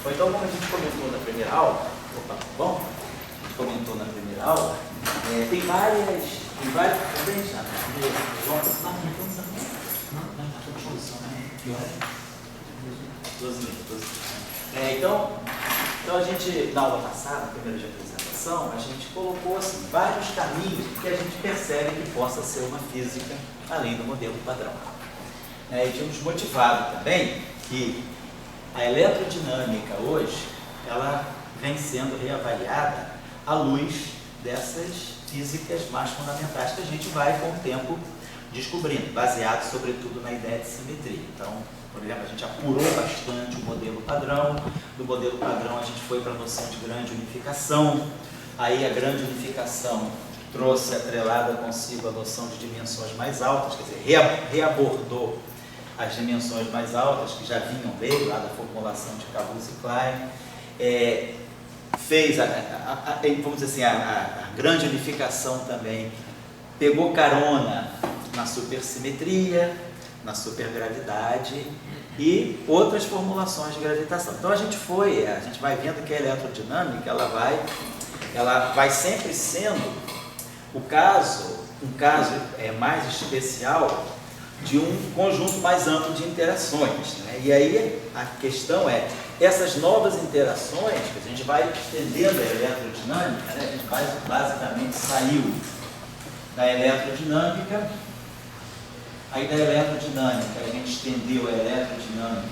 Ou então, como a gente comentou na primeira aula, bom, a gente comentou na primeira aula, tem várias também já, então a gente, na aula passada, primeira de apresentação, a gente colocou assim, vários caminhos que a gente percebe que possa ser uma física além do modelo padrão. E tínhamos motivado também que a eletrodinâmica hoje, ela vem sendo reavaliada à luz dessas físicas mais fundamentais que a gente vai, com o tempo, descobrindo, baseado sobretudo na ideia de simetria. Então, por exemplo, a gente apurou bastante o modelo padrão, do modelo padrão a gente foi para a noção de grande unificação, aí a grande unificação trouxe atrelada consigo a noção de dimensões mais altas, quer dizer, reabordou as dimensões mais altas que já vinham dele, lá da formulação de Caruso e Klein, fez, vamos dizer assim, a grande unificação também, pegou carona na supersimetria, na supergravidade e outras formulações de gravitação. Então a gente vai vendo que a eletrodinâmica, ela vai sempre sendo um caso mais especial de um conjunto mais amplo de interações, né? E aí a questão é, essas novas interações, que a gente vai estendendo a eletrodinâmica, né? A gente basicamente saiu da eletrodinâmica, aí da eletrodinâmica a gente estendeu a eletrodinâmica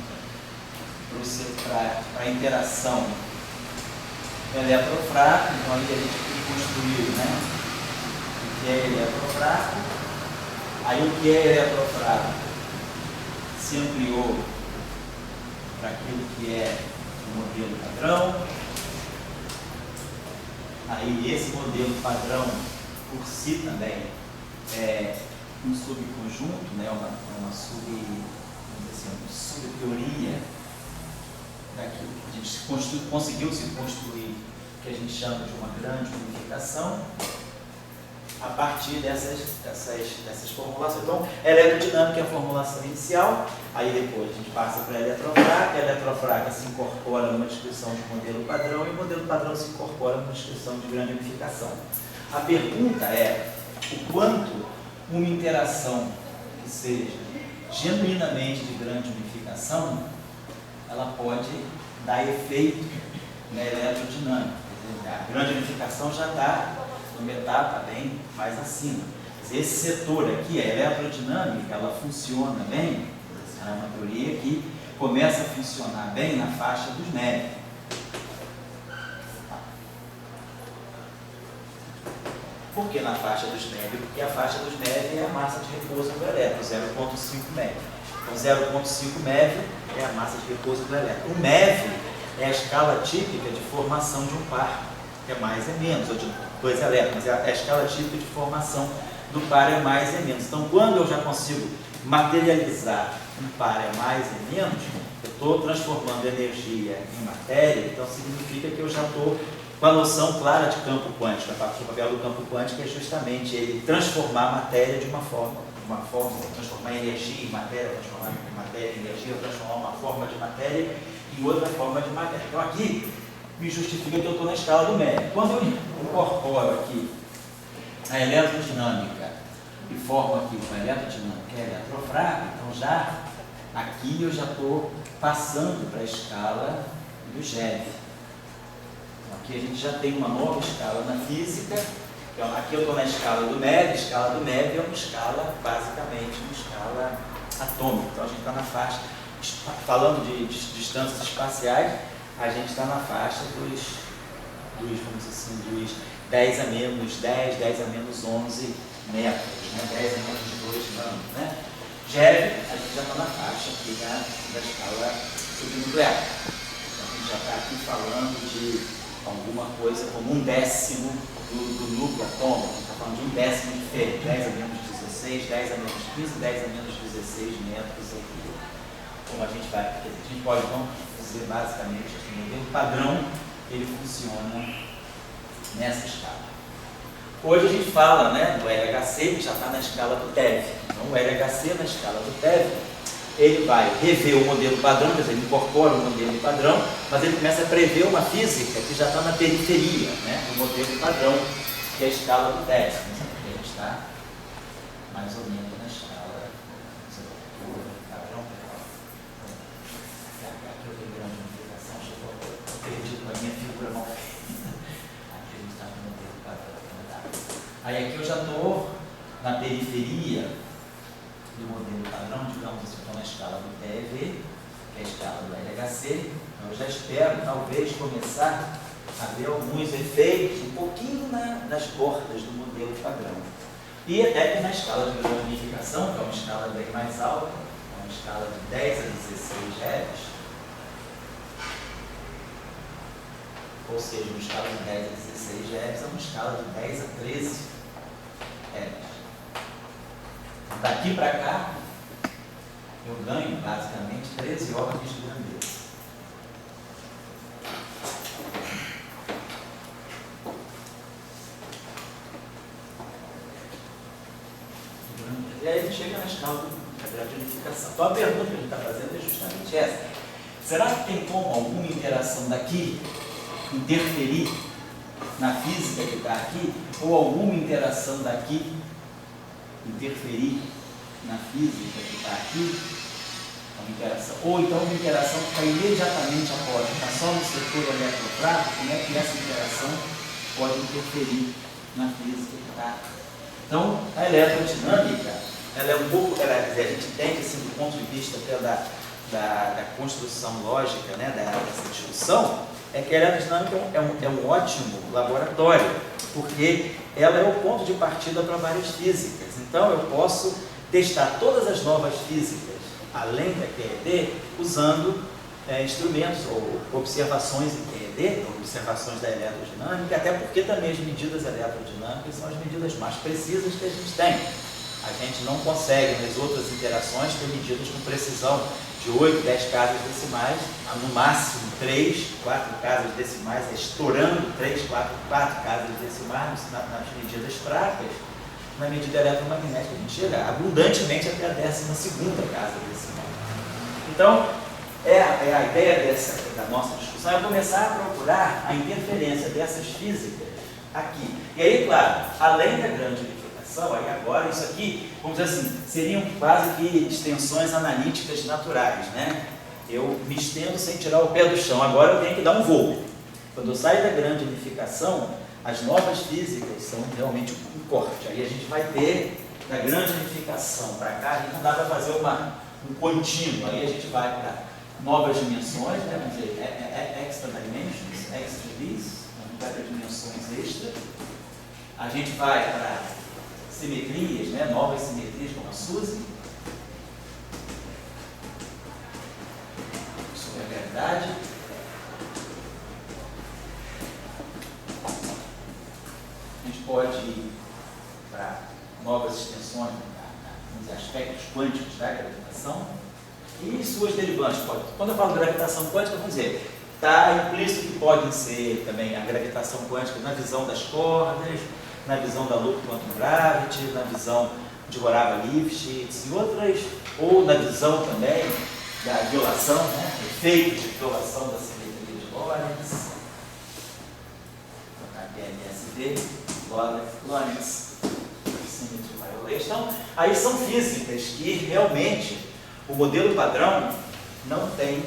para a interação eletrofraco, então aí a gente construiu, né, o que é eletrofraco, aí o que é eletrofraco se ampliou para aquilo que é o modelo padrão, aí esse modelo padrão por si também é um subconjunto, né, uma subteoria daquilo que a gente conseguiu se construir, que a gente chama de uma grande unificação, a partir dessas formulações. Então, a eletrodinâmica é a formulação inicial, aí depois a gente passa para a eletrofraca se incorpora numa descrição de modelo padrão, e o modelo padrão se incorpora numa descrição de grande unificação. A pergunta é o quanto uma interação que seja genuinamente de grande unificação, ela pode dar efeito na eletrodinâmica. A grande unificação já está numa etapa bem mais acima. Esse setor aqui, a eletrodinâmica, ela funciona bem, é uma teoria que começa a funcionar bem na faixa dos MeV. Por que na faixa dos MeV? Porque a faixa dos MeV é a massa de repouso do elétron, 0,5 MeV. Então 0,5 MeV é a massa de repouso do elétron. O MeV é a escala típica de formação de um par, que é mais é menos, ou de 2 elétrons, é a escala típica de formação do par é mais é menos. Então quando eu já consigo materializar um par é mais é menos, eu estou transformando energia em matéria, então significa que eu já estou com a noção clara de campo quântico. O papel do campo quântico é justamente ele transformar a matéria de uma forma, transformar energia em matéria, transformar matéria em energia, transformar uma forma de matéria em outra forma de matéria. Então aqui me justifica que eu estou na escala do MeV. Quando eu incorporo aqui a eletrodinâmica e formo aqui uma eletrodinâmica e eletrofraca, então já aqui eu já estou passando para a escala do GeV. Aqui a gente já tem uma nova escala na física. Então, aqui eu estou na escala do MeV. A escala do MeV é uma escala, basicamente, uma escala atômica. Então a gente está na faixa, falando de distâncias espaciais, a gente está na faixa dos, vamos dizer assim, dos 10 a menos 10, 10 a menos 11 metros, né? 10 a menos 2 nanos, né? GeV, a gente já está na faixa aqui da escala subnuclear. Então a gente já está aqui falando de alguma coisa como 1/10 do núcleo atômico. A gente está falando de 1/10 de Fermi, 10 a menos 16, 10 a menos 15, 10 a menos 16 metros aqui. Como a gente vai, porque a gente pode então dizer basicamente que o modelo padrão ele funciona nessa escala. Hoje a gente fala, né, do LHC, que já está na escala do TeV. Então o LHC na escala do TeV, ele vai rever o modelo padrão, quer dizer, ele incorpora o modelo padrão, mas ele começa a prever uma física que já está na periferia, né, do modelo padrão, que é a escala do décimo. Ele está mais ou menos na escala do padrão. Aqui eu tenho grande unificação, chegou perdido com a minha figura mal feita. Aqui a gente está no modelo padrão. Aí aqui eu já estou na periferia do modelo padrão, digamos assim, estou na escala do TEV, que é a escala do LHC. Então eu já espero, talvez, começar a ver alguns efeitos um pouquinho nas bordas do modelo padrão. E até que na escala de grande unificação, que é uma escala bem mais alta, é uma escala de 10 a 16 Hz, ou seja, uma escala de 10 a 16 Hz é uma escala de 10 a 13 Hz. Daqui para cá, eu ganho basicamente 13 ordens de grandeza. E aí a gente chega na escala da grande unificação. Então a pergunta que a gente está fazendo é justamente essa. Será que tem como alguma interação daqui interferir na física que está aqui? Ou alguma interação daqui interferir na física que está aqui? Uma interação. Ou então uma interação que está imediatamente após, está só no setor eletrofrágil, como é que essa interação pode interferir na física que está aqui? Então, a eletrodinâmica, ela é um pouco, a gente entende assim, do ponto de vista até da construção lógica, né, dessa discussão, é que a eletrodinâmica é um ótimo laboratório, porque ela é o ponto de partida para várias físicas. Então, eu posso testar todas as novas físicas, além da QED, usando instrumentos ou observações em QED, observações da eletrodinâmica, até porque também as medidas eletrodinâmicas são as medidas mais precisas que a gente tem. A gente não consegue, nas outras interações, ter medidas com precisão de 8, 10 casas decimais, no máximo 3, 4 casas decimais, estourando 3, 4 casas decimais nas medidas fracas. Na medida eletromagnética a gente chega abundantemente até a 12ª casa decimal. Então, a ideia da nossa discussão é começar a procurar a interferência dessas físicas aqui. E aí, claro, além da grande unificação, aí agora isso aqui, vamos dizer assim, seriam quase que extensões analíticas naturais, né? Eu me estendo sem tirar o pé do chão, agora eu tenho que dar um voo. Quando eu saio da grande unificação, as novas físicas são realmente um corte. Aí a gente vai ter, da grande unificação para cá, a gente não dá para fazer um contínuo, aí a gente vai para novas dimensões, né? Vamos dizer, extra dimensions, extra this, a gente vai para dimensões extra, a gente vai para simetrias, né? Novas simetrias como a SUSY, sobre a gravidade. A gente pode ir para novas extensões nos aspectos quânticos da gravitação e suas derivantes. Quando eu falo gravitação quântica, vamos dizer, está implícito que podem ser também a gravitação quântica na visão das cordas, na visão da loop quantum gravity, na visão de Horava-Lifshitz e outras, ou na visão também da violação, né? Efeito de violação da simetria de Lorentz, a BNSV, Lorentz Symmetry Violation. Então, aí são físicas que realmente o modelo padrão não tem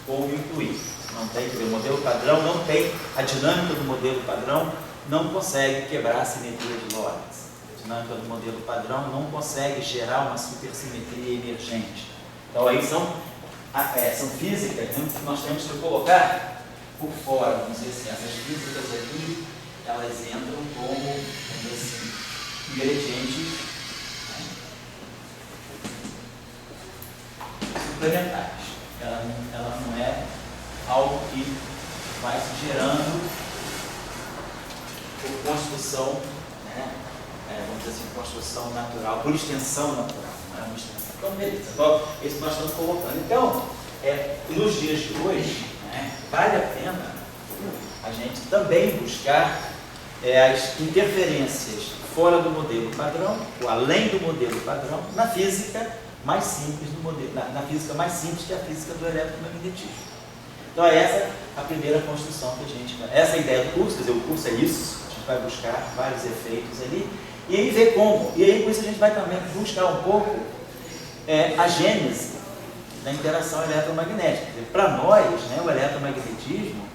como incluir. Não tem, o modelo padrão não tem, a dinâmica do modelo padrão não consegue quebrar a simetria de Lorentz. A dinâmica do modelo padrão não consegue gerar uma supersimetria emergente. Então aí são físicas que nós temos que colocar por fora. Vamos dizer assim, essas físicas aqui, elas entram como, vamos dizer assim, ingredientes, né, suplementares. Ela não é algo que vai se gerando por construção, né, vamos dizer assim, construção natural, por extensão natural, não é uma extensão. Então, beleza. Então, isso nós estamos colocando. Então, nos dias de hoje, né, vale a pena a gente também buscar as interferências fora do modelo padrão, ou além do modelo padrão, na física mais simples do modelo, na física mais simples, que é a física do eletromagnetismo. Então é essa a primeira construção que a gente... Essa é a ideia do curso, quer dizer, o curso é isso, a gente vai buscar vários efeitos ali, e aí ver como. E aí com isso a gente vai também buscar um pouco a gênese da interação eletromagnética. Para nós, né, o eletromagnetismo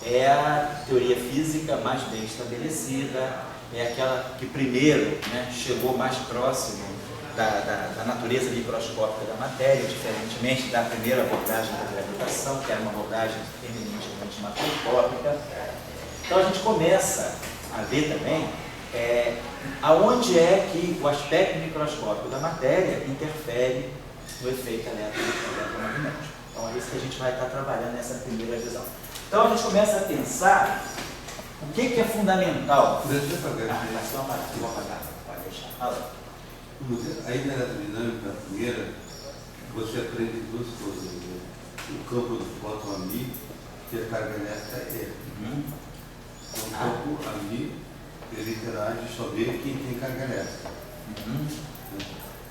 é a teoria física mais bem estabelecida, é aquela que primeiro, né, chegou mais próximo da natureza microscópica da matéria, diferentemente da primeira abordagem da gravitação, que era uma abordagem eminentemente macroscópica. Então a gente começa a ver também aonde é que o aspecto microscópico da matéria interfere no efeito eletromagnético. Então é isso que a gente vai estar trabalhando nessa primeira visão. Então a gente começa a pensar o que é fundamental. Deixa eu apagar. Vou apagar, pode deixar. Fala. Aí na eletrodinâmica, a primeira, você aprende duas coisas. O campo do fóton ali, que a carga elétrica é. O campo ali, ele interage só vê quem tem carga elétrica.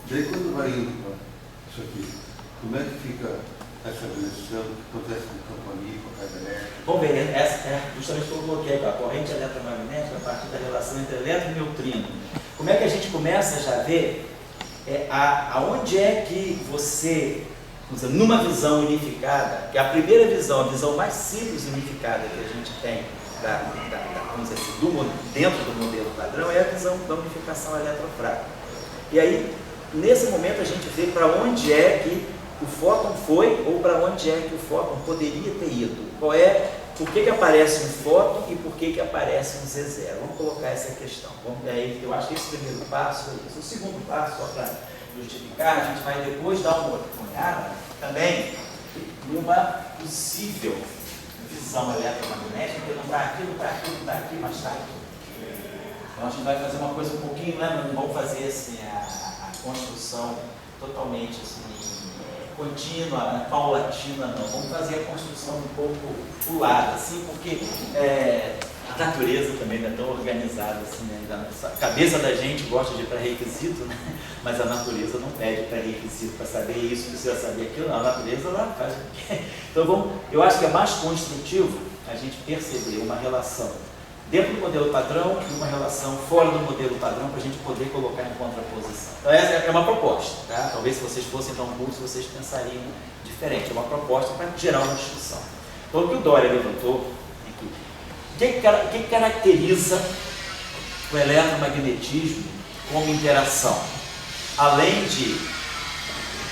Daí quando vai indo para isso aqui, como é que fica essa relação? O que acontece com o campo ali, com a carga elétrica? Vamos ver, essa é justamente o que eu coloquei aqui, a corrente eletromagnética a partir da relação entre elétron e neutrino. Como é que a gente começa já a ver aonde é que você, numa visão unificada, que é a primeira visão, a visão mais simples unificada que a gente tem vamos dizer assim, dentro do modelo padrão, é a visão da unificação eletrofrágil. E aí, nesse momento, a gente vê para onde é que o fóton foi ou para onde é que o fóton poderia ter ido. Por que aparece um fóton e por que aparece um Z0? Vamos colocar essa questão. Eu acho que esse primeiro passo é isso. O segundo passo, só para justificar, a gente vai depois dar uma olhada também numa possível visão eletromagnética, que não está aqui, não está aqui, não está aqui, mas está aqui. Então a gente vai fazer uma coisa um pouquinho, né? Não vamos fazer assim, a construção totalmente assim, contínua, paulatina, não. Vamos fazer a construção um pouco pulada, assim, porque a natureza também não é tão organizada assim, né? A cabeça da gente gosta de pré-requisito, né? Mas a natureza não pede pré-requisito para saber isso, precisa saber aquilo, não. A natureza ela faz o que. Então eu acho que é mais construtivo a gente perceber uma relação dentro do modelo padrão e uma relação fora do modelo padrão para a gente poder colocar em contraposição. Então essa é uma proposta, tá? Talvez se vocês fossem dar um curso, vocês pensariam diferente. É uma proposta para gerar uma discussão. Então o que o Dória levantou aqui, o que caracteriza o eletromagnetismo como interação? Além de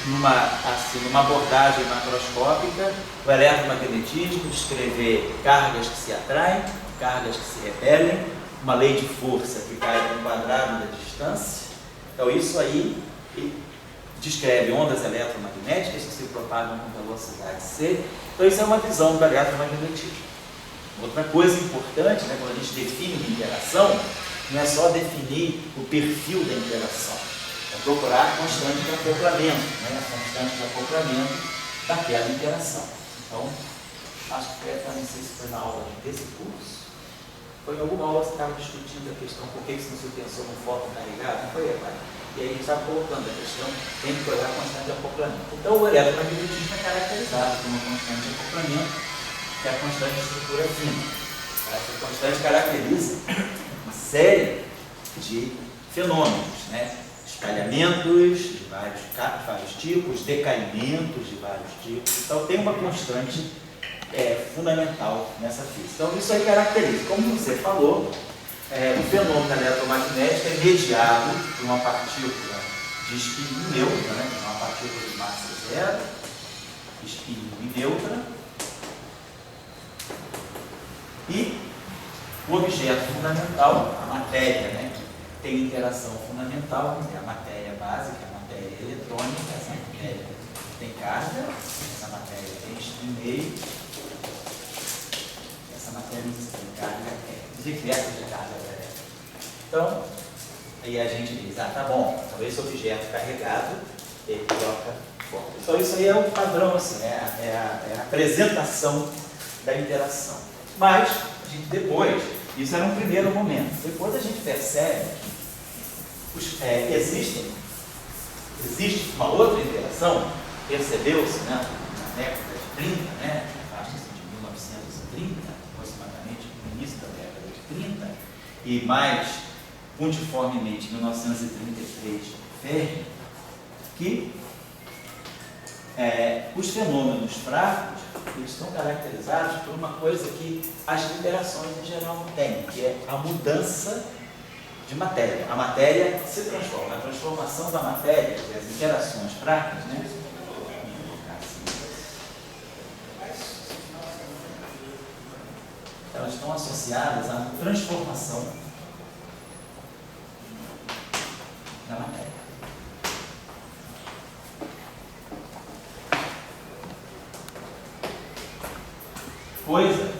numa abordagem macroscópica, o eletromagnetismo descrever cargas que se atraem, cargas que se repelem, uma lei de força que cai no quadrado da distância. Então isso aí descreve ondas eletromagnéticas que se propagam com velocidade c. Então isso é uma visão do eletromagnetismo. Outra coisa importante, né, quando a gente define uma interação, não é só definir o perfil da interação, é procurar a constante de acoplamento, né, a constante de acoplamento daquela interação. Então, acho que não sei se foi na aula desse curso, foi em alguma aula que você estava discutindo a questão por que não se pensou no fóton carregado, não foi, pai? E aí a gente estava colocando a questão, tem que olhar a constante de acoplamento. Então o eletromagnetismo é caracterizado por uma constante de acoplamento, que é a constante de estrutura fina. Essa constante caracteriza uma série de fenômenos, né? Espalhamentos de vários tipos, decaimentos de vários tipos. Então tem uma constante fundamental nessa física. Então isso aí caracteriza, como você falou, o fenômeno eletromagnético é mediado por uma partícula de espinho neutra, né? Uma partícula de massa zero, espinho e neutra, e o objeto fundamental, a matéria, né? Tem interação fundamental, é a matéria básica, a matéria eletrônica, essa matéria tem carga, essa matéria tem espinho meio, essa matéria tem carga diversas de carga elétrica. Então, aí a gente diz, tá bom, então esse objeto carregado, ele troca força. Então isso aí é um padrão, assim, é a apresentação da interação. Mas, a gente depois, isso era um primeiro momento, depois a gente percebe que existem existe uma outra interação, percebeu-se, né, na década de 30, né, acho que de 1930, aproximadamente, no início da década de 30, e mais uniformemente em 1933, Fermi, que os fenômenos fracos eles estão caracterizados por uma coisa que as interações em geral não têm, que é a mudança de matéria. A matéria se transforma, a transformação da matéria, as interações fracas, né? Elas estão associadas a uma transformação da matéria. Coisa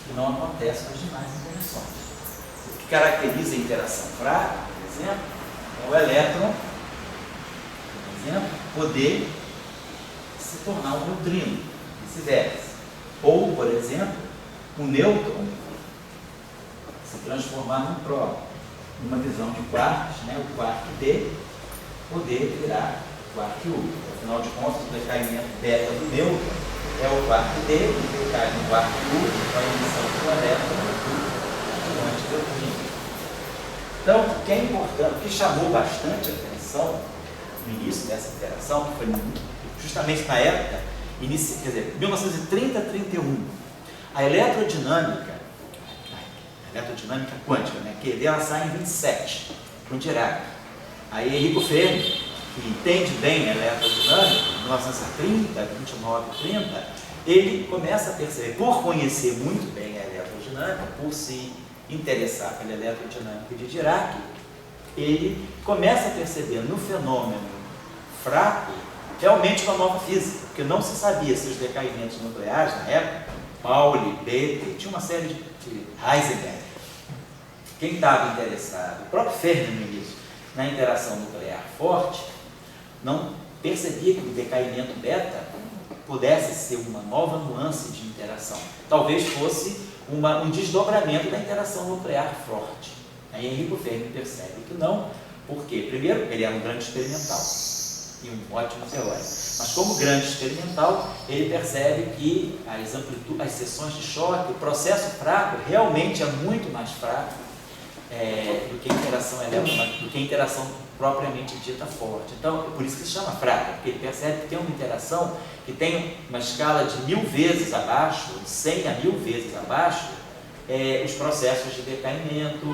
que não acontece nas demais interações. O que caracteriza a interação fraca, por exemplo, é o elétron, por exemplo, poder se tornar um neutrino, vice-versa. Ou, por exemplo, o nêutron se transformar num próton. Numa visão de quarks, né, o quark D poder virar quark U. Afinal de contas, o decaimento beta do nêutron é o quark D, que cai no quark U, com a emissão do elétron do antideutrino. Então, o que é importante, o que chamou bastante atenção no início dessa interação, que foi justamente na época, quer dizer, 1930 a 31, a eletrodinâmica quântica, né, que ela sai em 27, com Dirac. Aí Enrico Fermi, que entende bem a eletrodinâmica, em 1930, 29, 30, ele começa a perceber, por conhecer muito bem a eletrodinâmica, por se interessar pela eletrodinâmica de Dirac, ele começa a perceber no fenômeno fraco realmente uma nova física, porque não se sabia se os decaimentos nucleares na época, Pauli, Bethe, tinha uma série de Heisenberg. Quem estava interessado, o próprio Fermi no início, na interação nuclear forte, não percebia que o decaimento beta pudesse ser uma nova nuance de interação. Talvez fosse um desdobramento da interação nuclear forte. Aí Enrico Fermi percebe que não, porque, primeiro, ele era um grande experimental e um ótimo teórico, mas como grande experimental, ele percebe que as seções de choque, o processo fraco, realmente é muito mais fraco do que a interação elétrica, do que a interação propriamente dita forte. Então, por isso que se chama fraca, porque ele percebe que tem uma interação que tem uma escala de 1000 vezes abaixo, de 100 a 1000 vezes abaixo, os processos de decaimento,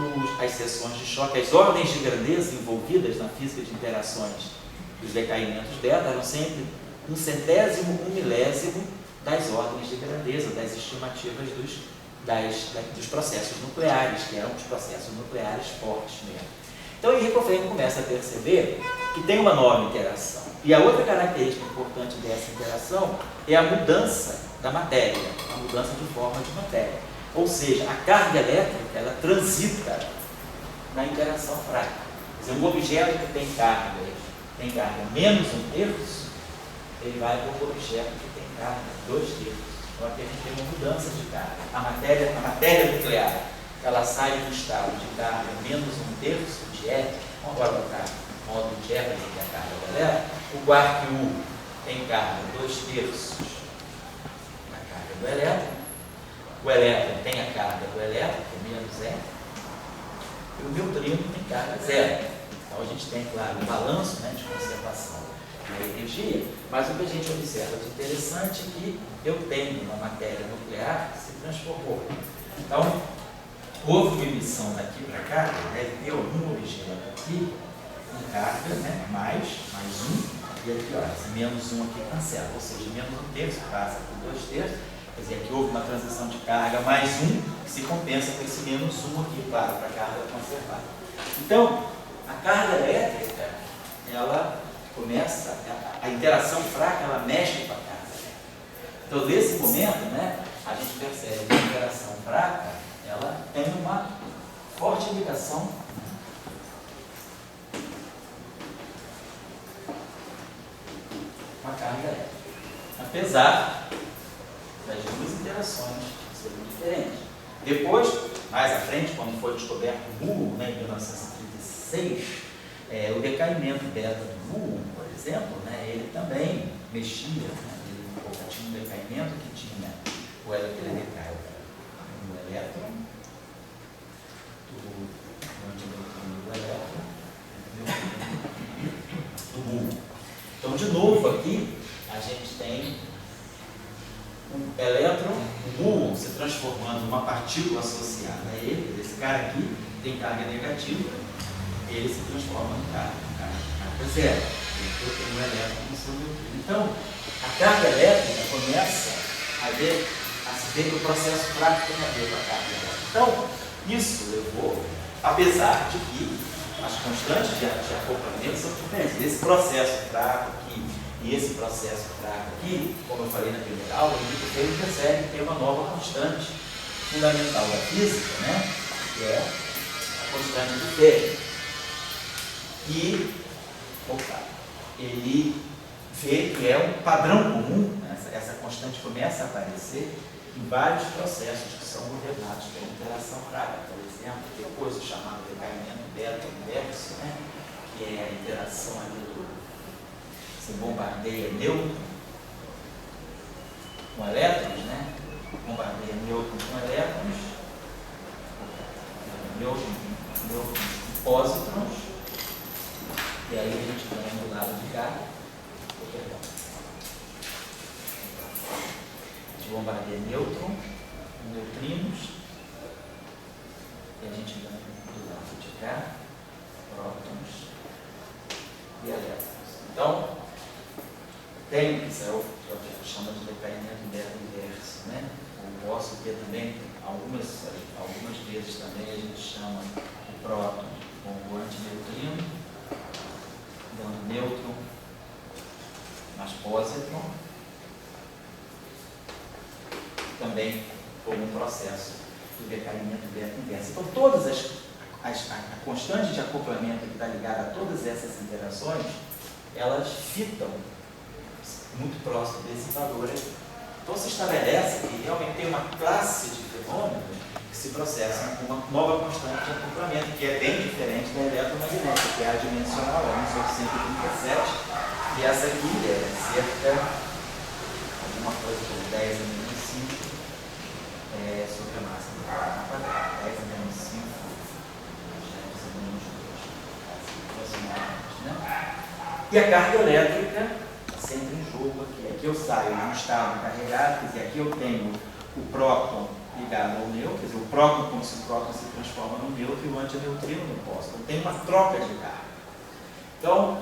as seções de choque, as ordens de grandeza envolvidas na física de interações dos decaimentos beta eram sempre 1/100º, 1/1000º das ordens de grandeza, das estimativas dos processos nucleares, que eram os processos nucleares fortes mesmo. Então, Enrico Fermi começa a perceber que tem uma nova interação. E a outra característica importante dessa interação é a mudança da matéria, a mudança de forma de matéria. Ou seja, a carga elétrica, ela transita na interação fraca. Quer dizer, um objeto que tem carga menos 1/3, ele vai para um objeto que tem carga 2/3. Então, aqui a gente tem uma mudança de carga. A matéria nuclear, ela sai do estado de carga menos 1/3 de E, vamos agora botar modo de E para que a carga do elétron. O quark U tem carga 2/3 da carga do elétron. O elétron tem a carga do elétron, que é menos E, e o neutrino tem carga zero. Então a gente tem, claro, um balanço, né, de conservação da energia, mas o que a gente observa de interessante é que eu tenho uma matéria nuclear que se transformou. Então, houve uma emissão daqui para cá, deve ter algum objeto aqui, com carga, né, mais 1, e aqui, ó, esse menos 1 aqui cancela, ou seja, menos 1/3 passa por 2/3, quer dizer, aqui houve uma transição de carga mais 1, que se compensa com esse menos 1 aqui, claro, para a carga conservada. Então, a carga elétrica, ela começa, a interação fraca, ela mexe com a carga elétrica. Então, nesse momento, né, a gente percebe que a interação fraca, ela tem uma forte ligação com a carga elétrica. Apesar das duas interações serem diferentes. Depois, mais à frente, quando foi descoberto o muon, né, em 1936, O decaimento beta do muon, por exemplo, né, ele também mexia, né, ele tinha um decaimento que tinha o ele decai no elétron, do antineutrino do elétron, do muon. Então, de novo, aqui a gente tem um elétron, um muon, se transformando numa partícula associada a ele. Esse cara aqui tem carga negativa, ele se transforma em carga zero. Eu tenho um elétron no seu neutrino. Então, a carga elétrica começa a se ver que o processo fraco tem a ver com a carga elétrica. Então, isso levou, apesar de que as constantes de acoplamento são diferentes. Esse processo fraco aqui e esse processo fraco aqui, como eu falei na primeira aula, ele percebe que tem uma nova constante fundamental da física, né? Que é a constante de Fermi. E ele vê que é um padrão comum, né? Essa constante começa a aparecer em vários processos que são governados pela interação fraca. Por exemplo, depois o chamado decaimento beta inverso, né? Que é a interação ali você bombardeia nêutrons com elétrons, né? Bombardeia nêutrons com elétrons, nêutrons com pósitrons, e aí a gente vai no lado de cá. A gente bombardeia nêutron, neutrinos, e a gente vai do lado de cá, prótons e elétrons. Então, tem, isso é o que a gente chama de decaimento beta inverso, né? Eu posso ter também, algumas vezes também a gente chama o próton como o antineutrino, dando nêutron, mas pósitron, também como um processo do decaimento beta inverso. Então, todas a constante de acoplamento que está ligada a todas essas interações, elas fitam muito próximo desse valor aí. Então se estabelece que realmente tem uma classe de fenômenos que se processam com uma nova constante de acoplamento, que é bem diferente da eletromagnética, que é a dimensional, a 1 sobre 137, e essa aqui é cerca alguma coisa como 10 a menos 5 sobre a massa do carbono quadrado, 10 a menos 5 a menos 2, aproximadamente, né? E a carga elétrica entra em jogo aqui. Aqui eu saio de um estado carregado, quer dizer, aqui eu tenho o próton ligado ao nêutron, quer dizer, o próton como se o próton se transforma no nêutron e o antineutrino no pósitron. Tem uma troca de carga. Então,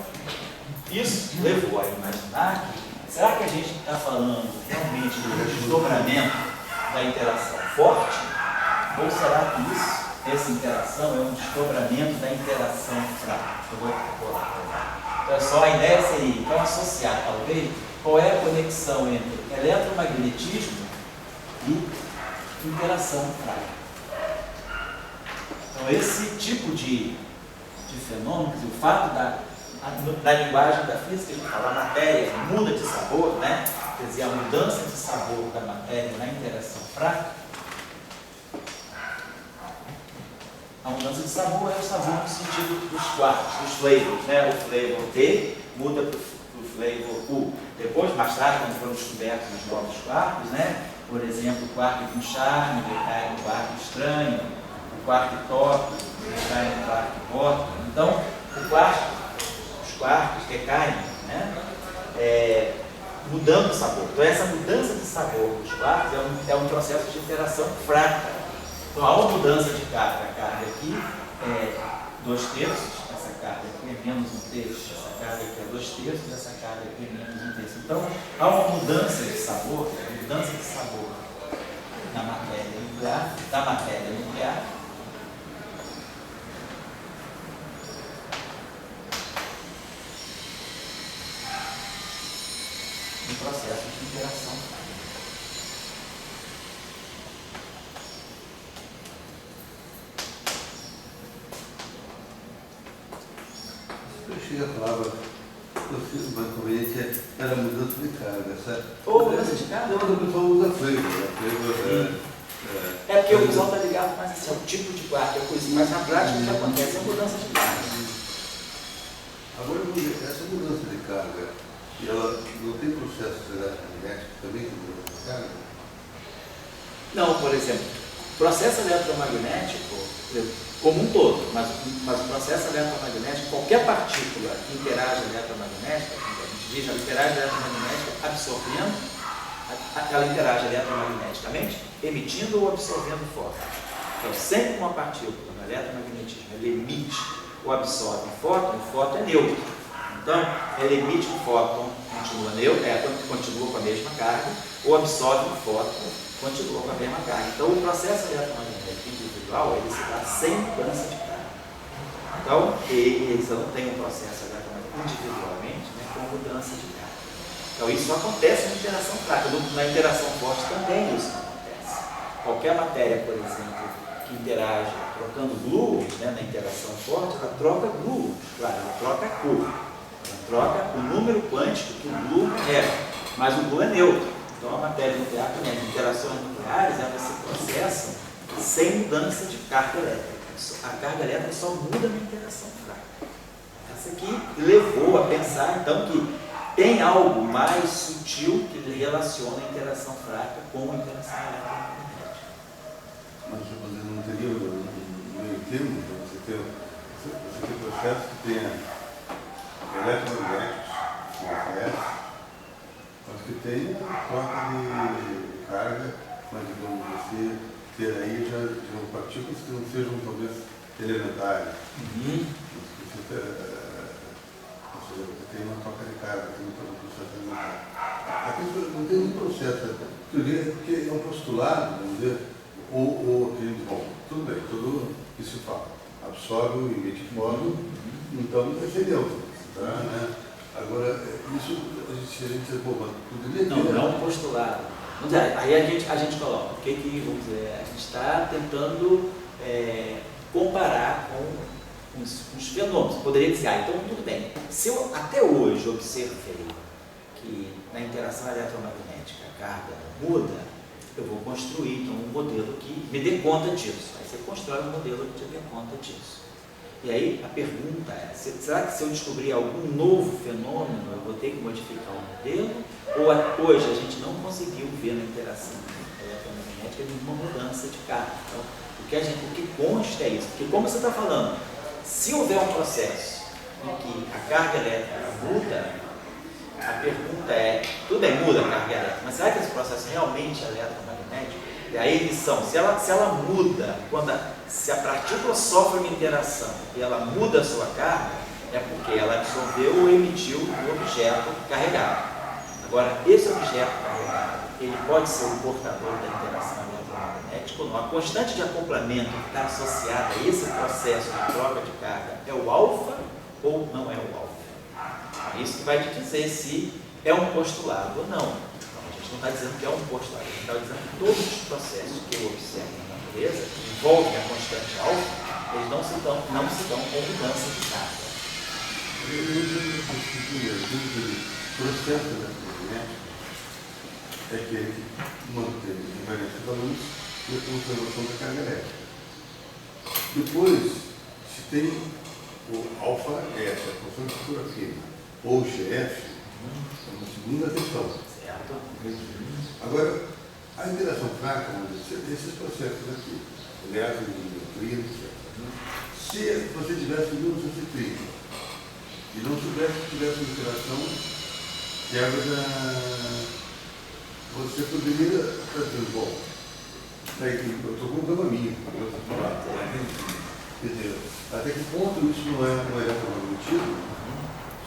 isso levou a imaginar que, será que a gente está falando realmente do desdobramento da interação forte? Ou será que essa interação é um desdobramento da interação fraca? Eu vou Então, só a ideia seria, então, associar, talvez, qual é a conexão entre eletromagnetismo e interação fraca. Então, esse tipo de fenômeno, o fato da linguagem da física, a gente fala, a matéria muda de sabor, né? Quer dizer, a mudança de sabor da matéria na interação fraca. A mudança de sabor é o sabor no sentido dos quarks, dos flavors, né? O flavor T muda para o flavor U. Depois, mais tarde, quando foram descobertos os novos quarks, né? Por exemplo, o quark com charme decai no quark estranho, o quark top decai no quark bottom. Então, os quarks decaem, né? Mudando o sabor. Então, essa mudança de sabor dos quarks é um processo de interação fraca. Então, há uma mudança de carga. A carga aqui é 2/3, essa carga aqui é menos 1/3, essa carga aqui é 2/3, essa carga aqui é menos 1/3. Então, há uma mudança de sabor, na matéria nuclear, da matéria nuclear, no processo de interação. Eu cheguei a palavra, eu fiz uma conveniência, era mudança de carga, certo? Ou mudança de carga? Não, o pessoal usa flavor, É porque o pessoal está ligado mais assim, ao tipo de quark, é coisa, mas na prática o que acontece é a mudança de carga. Agora, essa mudança de carga, ela não tem processo eletromagnético também de mudança de carga? Não, por exemplo, processo eletromagnético como um todo, mas o processo eletromagnético, qualquer partícula que interage eletromagnética, a gente diz, ela interage eletromagnética absorvendo, ela interage eletromagneticamente, emitindo ou absorvendo fóton. Então, sempre uma partícula no eletromagnetismo, ela emite ou absorve fóton, o fóton é neutro. Então, ela emite um fóton, continua neutro, continua com a mesma carga, ou absorve um fóton, continua com a mesma carga. Então, o processo eletromagnético individual, ele se dá sem mudança de carga. Então, eles não têm um processo eletromagnético individualmente, né, com mudança de carga. Então, isso acontece na interação fraca. Na interação forte também isso acontece. Qualquer matéria, por exemplo, que interage trocando gluons, né, na interação forte, ela troca gluons, claro, ela troca a cor, ela troca o número quântico que o gluon carrega, mas o gluon é neutro. Então a matéria nuclear também, as interações nucleares, elas se processam sem mudança de carga elétrica. A carga elétrica só muda na interação fraca. Essa aqui levou a pensar, então, que tem algo mais sutil que relaciona a interação fraca com a interação eletromagnética. Mas você não teria um meio termo? Você tem processos que tenha eletromagnéticos, como AFS, mas que tenha troca de carga, mas digamos você ter aí já partículas que não sejam talvez elementares. Você tem uma troca de carga, tem um processo elementar. Aqui não tem um processo, porque é um postulado, vamos dizer, ou aquele, bom, tudo bem, tudo que se fala, absorve o emite fóton, então vai ser neutro, tá, né? Agora, isso a gente poderia ter... Não é um postulado. Aí a gente coloca, o que vamos dizer, a gente está tentando comparar com os fenômenos. Poderia dizer, então tudo bem, se eu até hoje observei que na interação eletromagnética a carga muda, eu vou construir então um modelo que me dê conta disso. Aí você constrói um modelo que te dê conta disso. E aí a pergunta é, será que se eu descobrir algum novo fenômeno, eu vou ter que modificar o modelo? Ou hoje a gente não conseguiu ver na interação eletromagnética nenhuma mudança de carga? Então, o que consta é isso. Porque como você está falando, se houver um processo em que a carga elétrica muda, a pergunta é, tudo bem, muda a carga elétrica, mas será que esse processo realmente é eletromagnético? E aí eles são, se ela muda, se a partícula sofre uma interação e ela muda a sua carga, é porque ela absorveu ou emitiu o objeto carregado. Agora, esse objeto carregado, ele pode ser um portador da interação eletromagnética ou não. A constante de acoplamento que está associada a esse processo de troca de carga é o alfa ou não é o alfa? Isso que vai te dizer se é um postulado ou não. Então, a gente não está dizendo que é um postulado, a gente está dizendo que todos os processos que eu observo na natureza, que envolvem a constante alfa, eles não se dão com mudança de carga. O processo eletromagnético é aquele que mantém a invariância da luz e a conservação da carga elétrica. Depois, se tem o alfa S, a função de estrutura fina, ou GF, é uma segunda questão. Certo. Agora, a interação fraca, esses processos aqui, elétron, neutrino, etc. Se você tivesse 1930 e não tivesse uma interação, você poderia estar dizendo, bom, eu estou com um problema minha, quer dizer, até que ponto isso não é eletromagnetismo?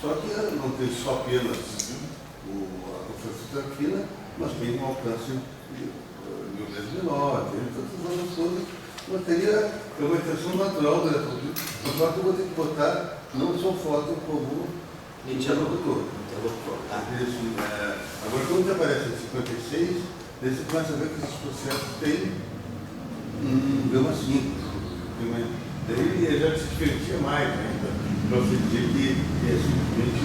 Só que não tem só apenas a constante fina, mas tem um alcance de um peso menor, tem todas as outras coisas, mas teria uma intenção natural da eletromagnetismo. Só que eu vou ter que botar não só fóton como interlocutor. Agora, quando aparece em 56, você começa a ver que esses processos têm um gama simples. Daí ele já se diferencia mais ainda, para você dizer que é simplesmente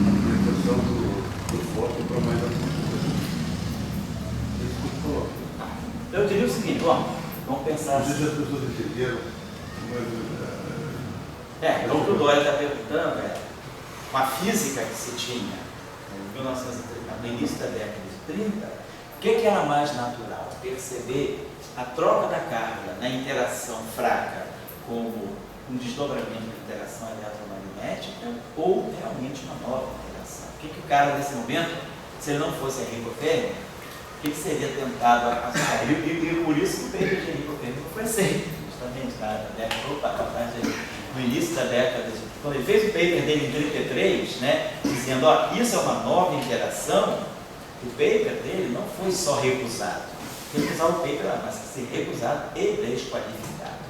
uma apresentação do fóton para mais a computação. Isso que eu coloco. Eu diria o seguinte, vamos pensar Não sei se as pessoas entenderam, mas Então o que o Dória está perguntando é, com a física que se tinha em 1930, no início da década de 30, o que era mais natural? Perceber a troca da carga na interação fraca como um desdobramento da interação eletromagnética ou realmente uma nova interação? O que o cara, nesse momento, se ele não fosse Enrico Fermi, o que seria tentado a fazer? E por isso que o paper de Enrico Fermi não foi aceito, justamente no início da década, quando ele fez o paper dele em 33, né, dizendo, ó, isso é uma nova interação, o paper dele não foi só recusado. Recusar o paper, mas ser recusado e desqualificado.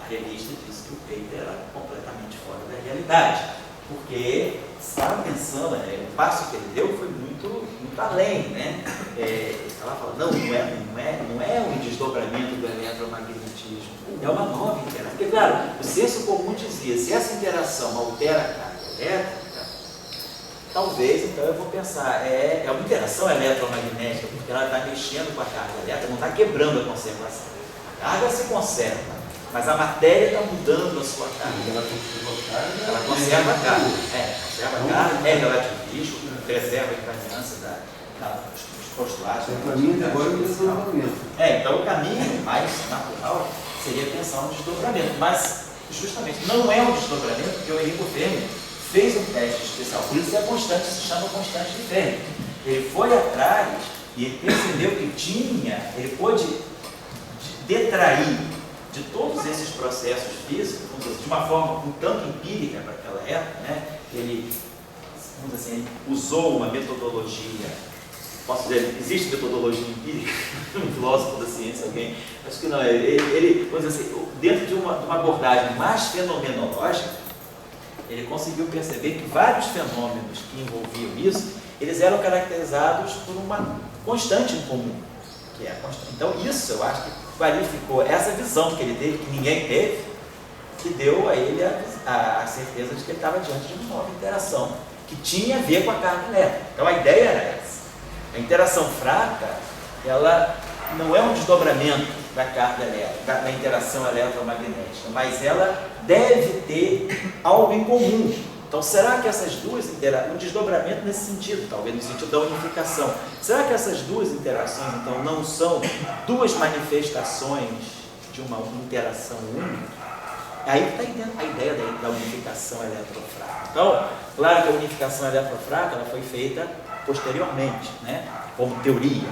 A revista disse que o paper era completamente fora da realidade, porque estava pensando, o passo que ele deu foi muito além, né? Ele estava falando, não é um desdobramento do eletromagnetismo, é uma nova interação. Porque, claro, o senso comum dizia, se essa interação altera a carga elétrica, talvez, então, eu vou pensar, é uma interação eletromagnética, porque ela está mexendo com a carga elétrica, não está quebrando a conservação. A carga se conserva, mas a matéria está mudando a sua carga. Ela conserva a carga. Conserva a carga, é relativístico, preserva a invariância dos postulados. Para mim, agora é um desdobramento. Então, o caminho mais natural seria pensar um desdobramento, mas, justamente, não é um desdobramento, porque o Enrico Fermi fez um teste especial, por isso que a constante se chama constante de Fermi. Ele foi atrás e ele percebeu que ele pôde detrair de todos esses processos físicos, de uma forma um tanto empírica para aquela época, né? Ele, vamos dizer assim, ele usou uma metodologia, posso dizer, existe metodologia empírica, um filósofo da ciência, alguém, acho que não, ele vamos dizer assim, dentro de uma abordagem mais fenomenológica, ele conseguiu perceber que vários fenômenos que envolviam isso, eles eram caracterizados por uma constante em comum, que é a constante. Então isso, eu acho que qualificou essa visão que ele teve, que ninguém teve, que deu a ele a certeza de que ele estava diante de uma nova interação, que tinha a ver com a carga elétrica. Então a ideia era essa. A interação fraca, ela não é um desdobramento da carga elétrica, da interação eletromagnética, mas ela deve ter algo em comum. Então, será que essas duas interações, um desdobramento nesse sentido, talvez no sentido da unificação, será que essas duas interações, então, não são duas manifestações de uma interação única? Aí está a ideia da unificação eletrofraca. Então, claro que a unificação eletrofraca ela foi feita posteriormente, né, como teoria,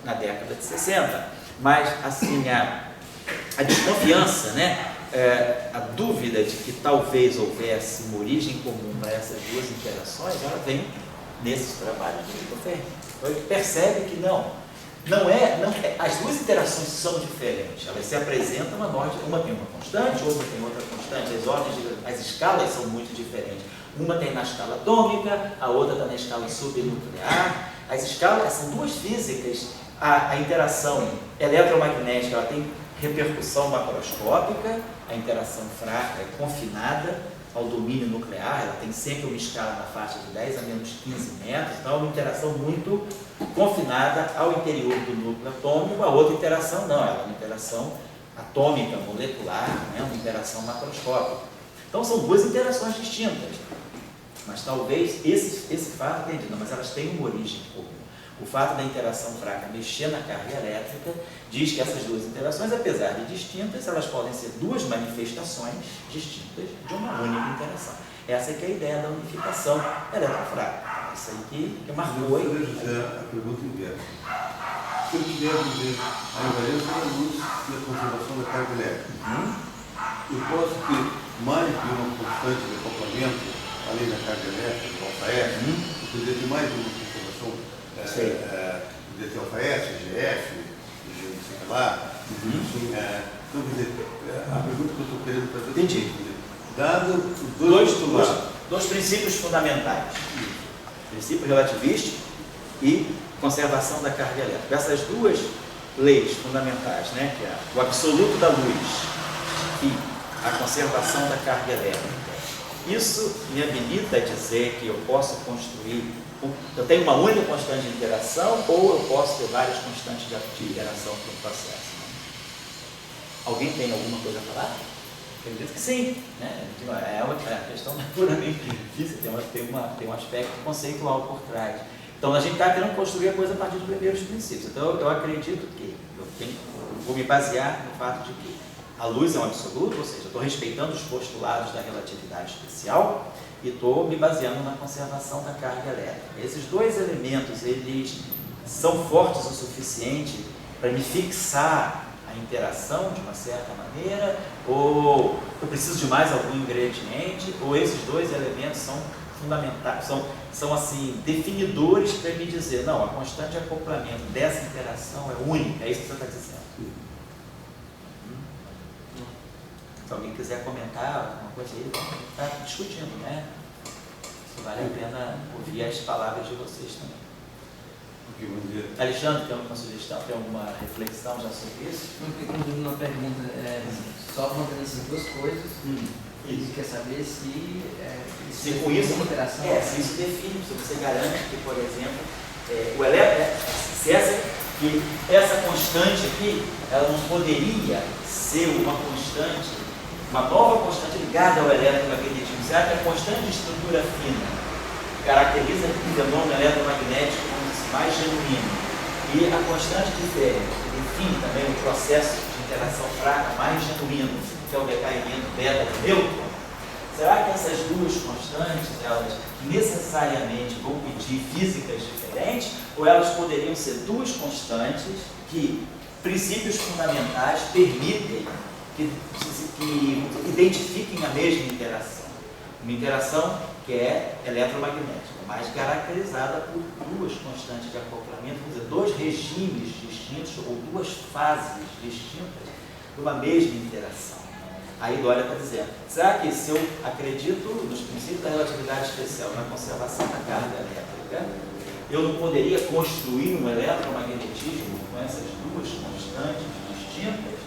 na década de 60, mas, assim, a desconfiança, né, a dúvida de que talvez houvesse uma origem comum para essas duas interações, ela vem nesses trabalhos de Enrico Fermi. Então ele percebe que as duas interações são diferentes, elas se apresentam uma tem uma constante, outra tem outra constante, as escalas são muito diferentes. Uma tem na escala atômica, a outra está na escala subnuclear. As escalas são duas físicas, a interação eletromagnética ela tem repercussão macroscópica, a interação fraca é confinada ao domínio nuclear, ela tem sempre uma escala na faixa de 10 a menos 15 metros, então é uma interação muito confinada ao interior do núcleo atômico. A outra interação não, ela é uma interação atômica, molecular, né, uma interação macroscópica. Então são duas interações distintas, mas talvez esse fato, mas elas têm uma origem comum. O fato da interação fraca mexer na carga elétrica diz que essas duas interações, apesar de distintas, elas podem ser duas manifestações distintas de uma única interação. Essa que é a ideia da unificação eletrofraca. Isso aí que marcou aí. Eu vou fazer a pergunta inversa. Se eu quiser dizer a invariância da luz e a conservação da carga elétrica, eu posso ter mais de uma constante de acoplamento além da carga elétrica, do alfa-S, eu poderia ter mais de uma conservação de alfa-S, GF, sei lá. Então, quer dizer, a pergunta que eu estou querendo fazer é: entendi. Dado os dois princípios fundamentais, princípio relativístico e conservação da carga elétrica. Essas duas leis fundamentais, né, que é o absoluto da luz e a conservação da carga elétrica, isso me habilita a dizer que eu posso construir, eu tenho uma única constante de interação ou eu posso ter várias constantes de interação para o processo. Alguém tem alguma coisa a falar? Acredito que sim, né? É uma questão puramente física, tem um aspecto conceitual por trás. Então a gente está querendo construir a coisa a partir dos primeiros princípios. Então eu acredito que, vou me basear no fato de que a luz é um absoluto, ou seja, eu estou respeitando os postulados da relatividade especial e estou me baseando na conservação da carga elétrica. Esses dois elementos, eles são fortes o suficiente para me fixar a interação de uma certa maneira, ou eu preciso de mais algum ingrediente, ou esses dois elementos são fundamentais, são assim, definidores para me dizer, não, a constante de acoplamento dessa interação é única, é isso que você está dizendo. Se alguém quiser comentar alguma coisa aí, vamos estar discutindo, né? Vale a pena ouvir as palavras de vocês também. Okay, bom dia. Alexandre, tem alguma sugestão, tem alguma reflexão já sobre isso? Uma pergunta, só mantendo essas duas coisas, ele quer saber se com isso, interação. Se isso define, se você garante que, por exemplo, essa constante aqui, ela não poderia ser uma constante, uma nova constante ligada ao eletromagnetismo. Será que a constante de estrutura fina caracteriza o fenômeno eletromagnético mais genuíno e a constante de Fermi define também o processo de interação fraca mais genuíno, que é o decaimento beta de nêutron? Será que essas duas constantes, elas necessariamente vão pedir físicas diferentes, ou elas poderiam ser duas constantes que princípios fundamentais permitem que identifiquem a mesma interação? Uma interação que é eletromagnética, mas caracterizada por duas constantes de acoplamento, quer dizer, dois regimes distintos ou duas fases distintas de uma mesma interação. Aí Dória está dizendo, será que se eu acredito nos princípios da relatividade especial, na conservação da carga elétrica, eu não poderia construir um eletromagnetismo com essas duas constantes distintas?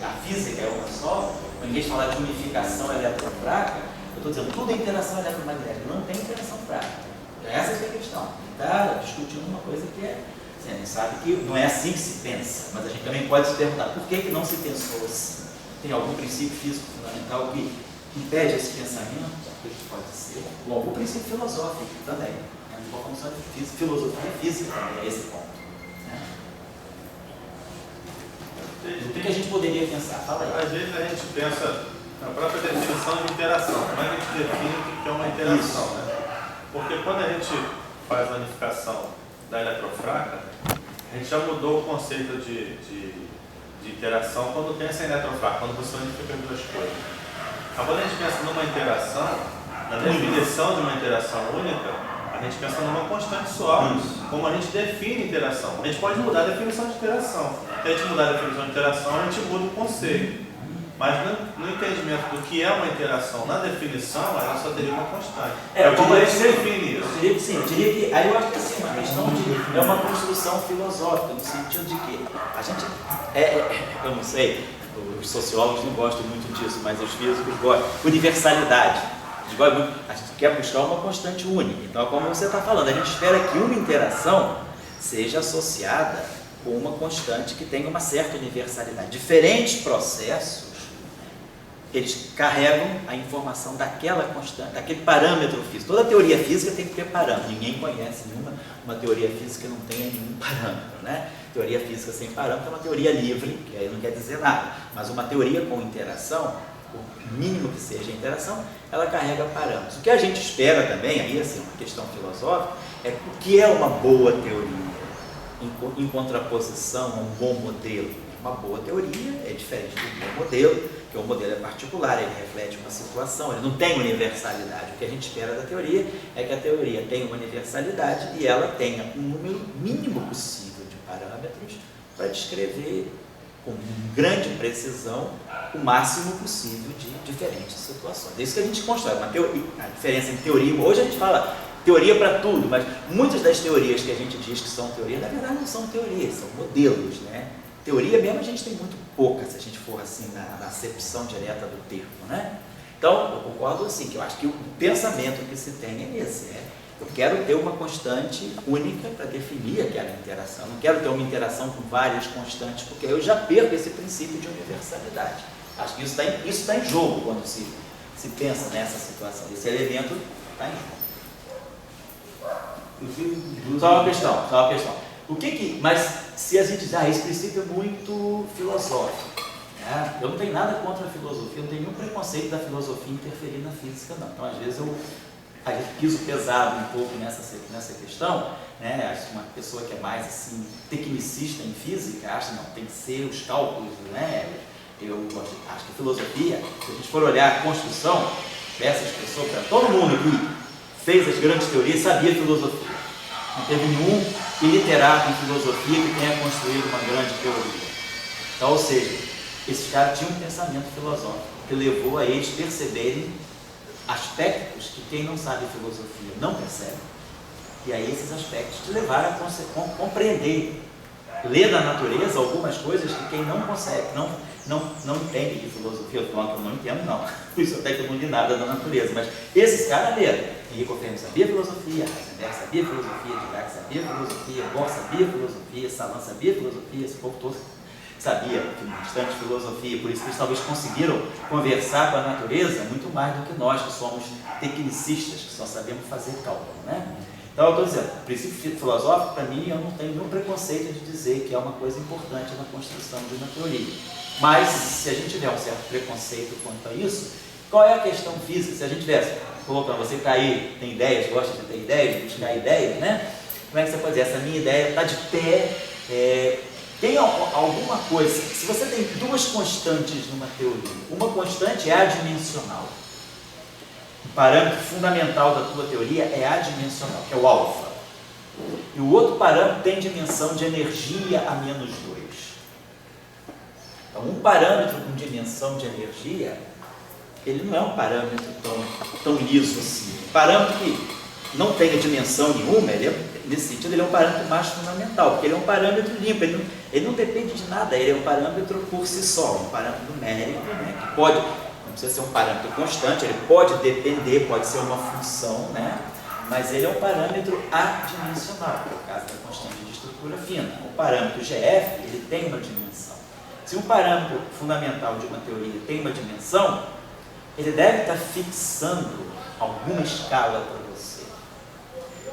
A física é uma só, quando a gente fala de unificação eletrofraca, eu estou dizendo, tudo é interação eletromagnética, não tem interação fraca. Essa é a questão. Está discutindo uma coisa que assim, a gente sabe que não é assim que se pensa, mas a gente também pode se perguntar por que não se pensou assim? Tem algum princípio físico fundamental que impede esse pensamento? O que pode ser? Bom, o princípio filosófico também. Uma função de filosofia física também é esse ponto. Né? O que a gente poderia pensar? Fala aí. Às vezes a gente pensa na própria definição de interação. Como é que a gente define o que é uma interação? Né? Porque quando a gente faz a unificação da eletrofraca, a gente já mudou o conceito de interação quando pensa em eletrofraca, quando você unifica as duas coisas. Mas quando a gente pensa numa interação, na definição de uma interação única, a gente pensa numa constante só. Como a gente define interação. A gente pode mudar a definição de interação. Se a gente mudar a definição de interação, a gente muda o conceito. Mas no entendimento do que é uma interação, na definição, ela só teria uma constante. Como a gente define isso? Eu diria que sim, eu diria que, aí eu acho que assim, uma questão é uma construção filosófica, no sentido de que a gente, eu não sei, os sociólogos não gostam muito disso, mas os físicos gostam, universalidade. A gente quer buscar uma constante única. Então, como você está falando, a gente espera que uma interação seja associada com uma constante que tenha uma certa universalidade. Diferentes processos, eles carregam a informação daquela constante, daquele parâmetro físico. Toda teoria física tem que ter parâmetro. Ninguém conhece uma teoria física que não tenha nenhum parâmetro, né? Teoria física sem parâmetro é uma teoria livre, que aí não quer dizer nada. Mas uma teoria com interação, o mínimo que seja a interação, ela carrega parâmetros. O que a gente espera também, aí assim, uma questão filosófica, é o que é uma boa teoria em contraposição a um bom modelo. Uma boa teoria é diferente do bom modelo, porque o modelo é particular, ele reflete uma situação, ele não tem universalidade. O que a gente espera da teoria é que a teoria tenha uma universalidade e ela tenha um número mínimo possível de parâmetros para descrever com grande precisão o máximo possível de diferentes situações. É isso que a gente constrói, uma teoria, a diferença entre teoria e hoje a gente fala teoria para tudo, mas muitas das teorias que a gente diz que são teorias, na verdade não são teorias, são modelos, né? Teoria mesmo a gente tem muito pouca, se a gente for assim na acepção direta do termo, né? Então, eu concordo assim, que eu acho que o pensamento que se tem é esse, eu quero ter uma constante única para definir aquela interação, não quero ter uma interação com várias constantes, porque eu já perco esse princípio de universalidade. Acho que isso está em jogo quando se pensa nessa situação. Esse elemento está em jogo. Só uma questão. Mas se a gente diz, esse princípio é muito filosófico, né? Eu não tenho nada contra a filosofia, eu não tenho nenhum preconceito da filosofia interferir na física, não. Então, às vezes, a gente piso pesado um pouco nessa questão, né? Acho que uma pessoa que é mais assim, tecnicista em física, acha não, tem que ser os cálculos, né? Acho que a filosofia, se a gente for olhar a construção dessas pessoas, todo mundo que fez as grandes teorias sabia filosofia. Não teve nenhum iliterado em filosofia que tenha construído uma grande teoria. Então, ou seja, esses caras tinham um pensamento filosófico que levou a eles perceberem aspectos que quem não sabe filosofia não percebe. E aí esses aspectos te levaram a compreender, ler da natureza algumas coisas que quem não consegue, não entende de filosofia. Eu falo que eu não entendo, não. Isso até que eu não li nada da natureza. Mas esses caras leram. Henrique Fermi sabia filosofia, Heisenberg sabia filosofia, Dirac sabia filosofia, Bohr sabia filosofia, Salan sabia filosofia, esse povo todo sabia bastante filosofia. Por isso que eles talvez conseguiram conversar com a natureza muito mais do que nós, que somos tecnicistas, que só sabemos fazer cálculo, né? Então, eu estou dizendo, o princípio filosófico, para mim, eu não tenho nenhum preconceito de dizer que é uma coisa importante na construção de uma teoria. Mas, se a gente tiver um certo preconceito quanto a isso, qual é a questão física? Se a gente tivesse colocando, você que está aí, tem ideias, gosta de ter ideias, de buscar ideias, né? Como é que você pode dizer? Essa minha ideia está de pé, tem alguma coisa, se você tem duas constantes numa teoria, uma constante é adimensional. O parâmetro fundamental da tua teoria é adimensional, que é o alfa. E o outro parâmetro tem dimensão de energia a menos 2. Então, um parâmetro com dimensão de energia, ele não é um parâmetro tão liso assim. Um parâmetro que não tenha dimensão nenhuma, nesse sentido, ele é um parâmetro mais fundamental, porque ele é um parâmetro limpo, ele não depende de nada, ele é um parâmetro por si só, um parâmetro numérico, né, que pode, não precisa ser um parâmetro constante, ele pode depender, pode ser uma função, né, mas ele é um parâmetro adimensional, no caso da constante de estrutura fina. O parâmetro GF, ele tem uma dimensão. Se um parâmetro fundamental de uma teoria tem uma dimensão, ele deve estar fixando alguma escala para você.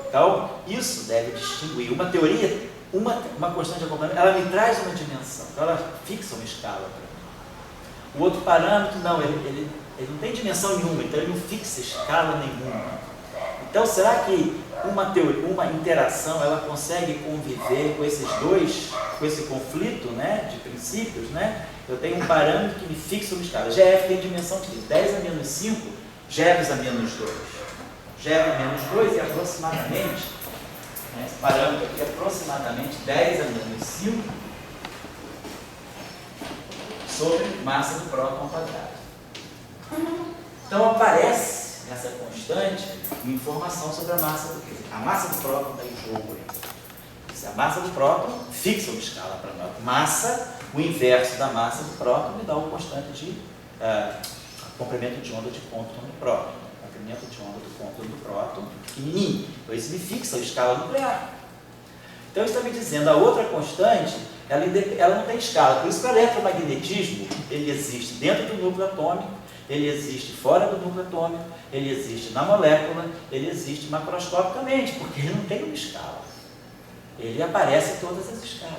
Então, isso deve distinguir. Uma teoria, uma constante de acompanhamento, ela me traz uma dimensão, então ela fixa uma escala para mim. O outro parâmetro, não, ele não tem dimensão nenhuma, então ele não fixa escala nenhuma. Então, será que uma interação, ela consegue conviver com esses dois, com esse conflito, né, de princípios, né? Eu tenho um parâmetro que me fixa uma escala. GF tem dimensão de 10 a menos 5, GF a menos 2. GF a menos 2 é aproximadamente, né, esse parâmetro aqui é aproximadamente 10 a menos 5 sobre massa do próton ao quadrado. Então aparece nessa constante informação sobre a massa do próton. A massa do próton está em jogo aí. Se a massa do próton fixa uma escala para nós. Massa, o inverso da massa do próton me dá o constante de comprimento de onda de Compton do próton. Comprimento de onda do Compton do próton pequenininho. Então isso me fixa a escala nuclear. Então isso está me dizendo, a outra constante, ela não tem escala. Por isso que o eletromagnetismo, ele existe dentro do núcleo atômico, ele existe fora do núcleo atômico, ele existe na molécula, ele existe macroscopicamente, porque ele não tem uma escala. Ele aparece em todas as escalas.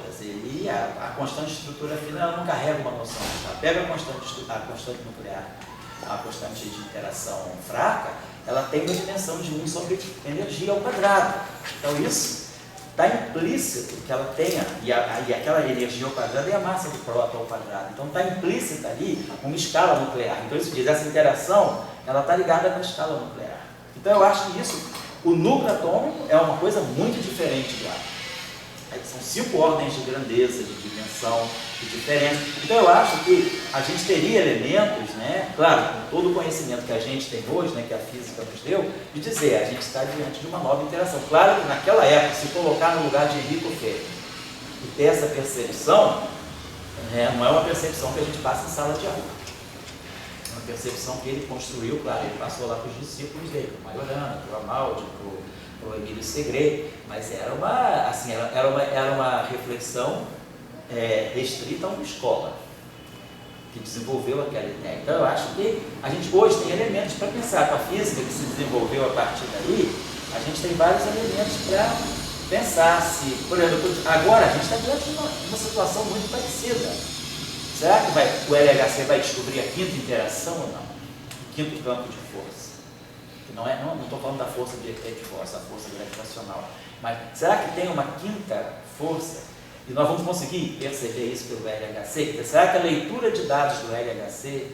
A constante de estrutura fina, ela não carrega uma noção de escala. Pega a constante nuclear, a constante de interação fraca, ela tem uma dimensão de 1 sobre energia ao quadrado. Então isso está implícito que ela tenha, e aquela energia ao quadrado é a massa do próton ao quadrado. Então está implícita ali uma escala nuclear. Então isso diz, essa interação, ela está ligada com a escala nuclear. Então eu acho que isso, o núcleo atômico é uma coisa muito diferente do átomo. São 5 ordens de grandeza, de dimensão, de diferença. Então eu acho que a gente teria elementos, né, claro, com todo o conhecimento que a gente tem hoje, né, que a física nos deu, de dizer, a gente está diante de uma nova interação. Claro que naquela época, se colocar no lugar de Enrico Fermi e ter essa percepção, não é uma percepção que a gente passa em sala de aula. É uma percepção que ele construiu, claro, ele passou lá para os discípulos dele, para o Majorana, para o Amaldi, para o Emílio Segret, mas era uma reflexão restrita a uma escola. que desenvolveu aquela ideia. Então eu acho que a gente hoje tem elementos para pensar. Com a física que se desenvolveu a partir daí, a gente tem vários elementos para pensar se, por exemplo, agora a gente está diante de uma situação muito parecida. Será que o LHC vai descobrir a quinta interação ou não? O quinto campo de força? Que não estou falando da força de força, a força gravitacional. Mas será que tem uma quinta força? E nós vamos conseguir perceber isso pelo LHC? Será que a leitura de dados do LHC,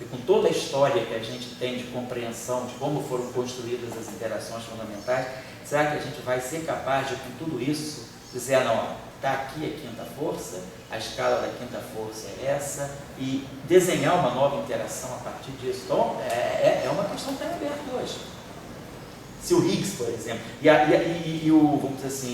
e com toda a história que a gente tem de compreensão de como foram construídas as interações fundamentais, será que a gente vai ser capaz de, com tudo isso, dizer, não, está aqui a quinta força, a escala da quinta força é essa, e desenhar uma nova interação a partir disso? Então, é uma questão que está aberta hoje. Se o Higgs, por exemplo, e o, vamos dizer assim,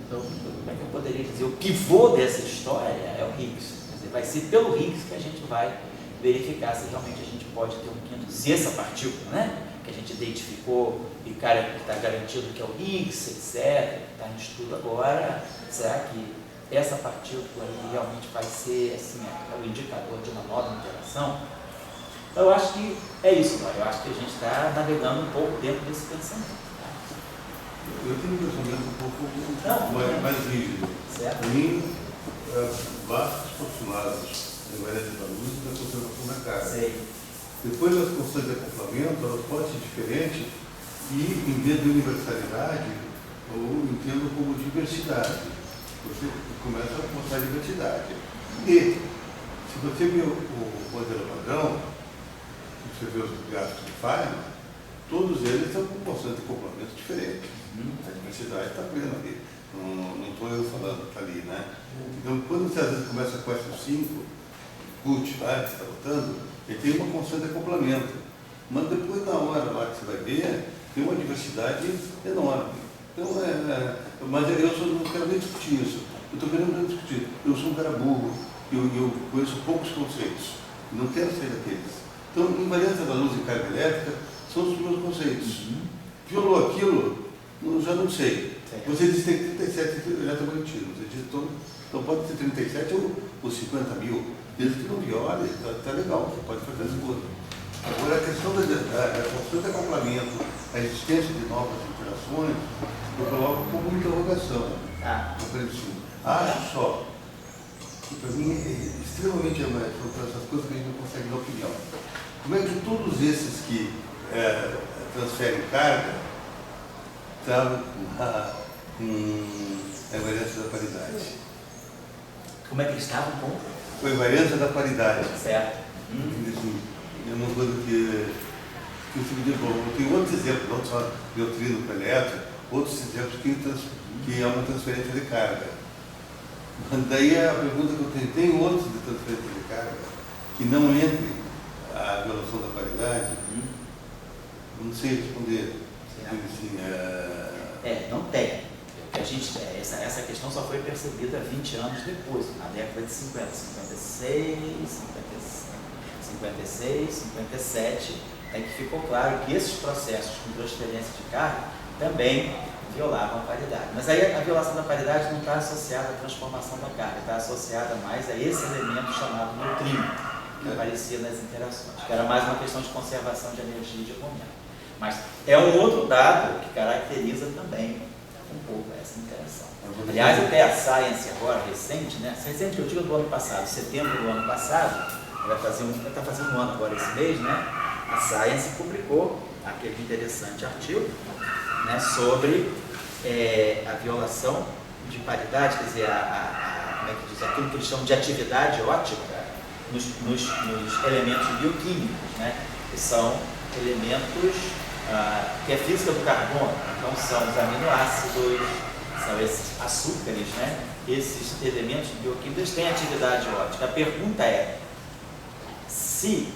então, como é que eu poderia dizer? O pivô dessa história é o Higgs. Quer dizer, vai ser pelo Higgs que a gente vai verificar se realmente a gente pode ter um quinto, se essa partícula, né, que a gente identificou e está garantido que é o Higgs, etc., que está em estudo agora, será que essa partícula aí realmente vai ser assim, o indicador de uma nova interação? Então, eu acho que é isso, eu acho que a gente está navegando um pouco dentro desse pensamento. Eu tenho um pensamento um pouco mais rígido. Certo. Para mim, basta os postulados da invariância da luz e da conservação da carga. Sei. Depois, as constantes de acoplamento, elas podem ser diferentes e, em vez de universalidade, eu entendo como diversidade. Você começa a mostrar diversidade. E, se você vê o modelo padrão, você vê os gráficos de Feynman, todos eles estão com constantes de acoplamento diferentes. A diversidade está plena ali. Não estou eu falando, está ali, né? Então, quando você às vezes começa com S5, CUT, lá, que você está botando, ele tem uma constante de acoplamento. Mas depois, na hora lá que você vai ver, tem uma diversidade enorme. Então, mas eu não quero nem discutir isso. Eu estou querendo discutir. Eu sou um cara burro, eu conheço poucos conceitos. Não quero ser daqueles. Então, invariância da luz e carga elétrica são os meus conceitos. Violou aquilo, eu já não sei. Você disse que tem 37 eletromagnetismos. Você disse, então pode ter 37 ou 50 mil. Desde que não viole, está legal, você pode fazer as coisas. Agora, a questão da constante acoplamento, a existência de novas interações, eu coloco como uma interrogação. Acho só que, para mim, é extremamente são essas coisas que a gente não consegue dar opinião. Como é que todos esses que transferem carga estavam com a invariância da paridade? Como é que eles estavam com? Com a invariância da paridade. Certo. Assim, é uma coisa que tem outros exemplos, não só neutrino com elétron, outros exemplos que é uma transferência de carga. Mas daí a pergunta que eu tenho, tem outros de transferência de carga que não entrem a violação da paridade? Não sei responder. Assim, não tem. A gente, essa questão só foi percebida 20 anos depois, na década de 50, 56, 57, é que ficou claro que esses processos com transferência de carga também violavam a paridade. Mas aí a violação da paridade não está associada à transformação da carga, está associada mais a esse elemento chamado neutrino, que aparecia nas interações, que era mais uma questão de conservação de energia e de momento. Mas é um outro dado que caracteriza também um pouco essa interação. Aliás, até a Science agora, recente, né? Recente que eu digo do ano passado, setembro do ano passado, está fazendo um ano agora esse mês, né? A Science publicou aquele interessante artigo, né, sobre a violação de paridade, quer dizer, como é que diz, aquilo que eles chamam de atividade ótica nos elementos bioquímicos, né? Que são elementos que é física do carbono, então são os aminoácidos, são esses açúcares, né? Esses elementos bioquímicos têm atividade ótica. A pergunta é se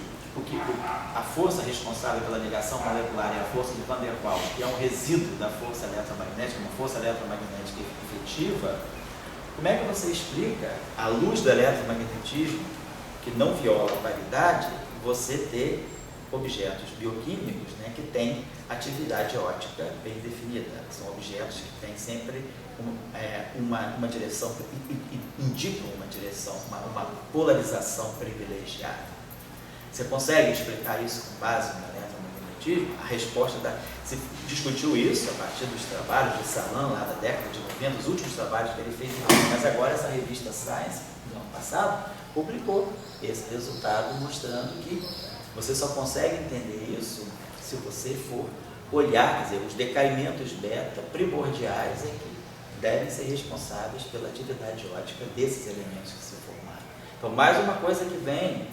a força responsável pela ligação molecular é a força de Van der Waals, que é um resíduo da força eletromagnética, uma força eletromagnética efetiva, como é que você explica, à luz do eletromagnetismo, que não viola a paridade, você ter objetos bioquímicos, né, que têm atividade ótica bem definida. São objetos que têm sempre uma direção, indicam uma direção, uma polarização privilegiada. Você consegue explicar isso com base no eletromagnetismo? A resposta se discutiu isso a partir dos trabalhos de Salan, lá da década de 90, os últimos trabalhos que ele fez, mas agora essa revista Science, no ano passado, publicou esse resultado mostrando que você só consegue entender isso se você for olhar, quer dizer, os decaimentos beta primordiais é que devem ser responsáveis pela atividade ótica desses elementos que se formaram. Então, mais uma coisa que vem,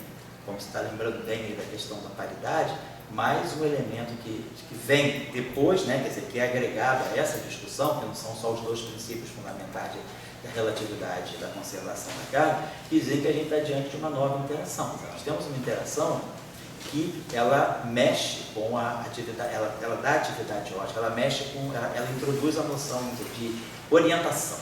como você está lembrando bem aí da questão da paridade, mais um elemento que vem depois, né, quer dizer, que é agregado a essa discussão, que não são só os dois princípios fundamentais da relatividade e da conservação da carga, que dizem que a gente está diante de uma nova interação. Nós temos uma interação que ela mexe com a atividade, ela dá atividade ótica, ela introduz a noção de orientação,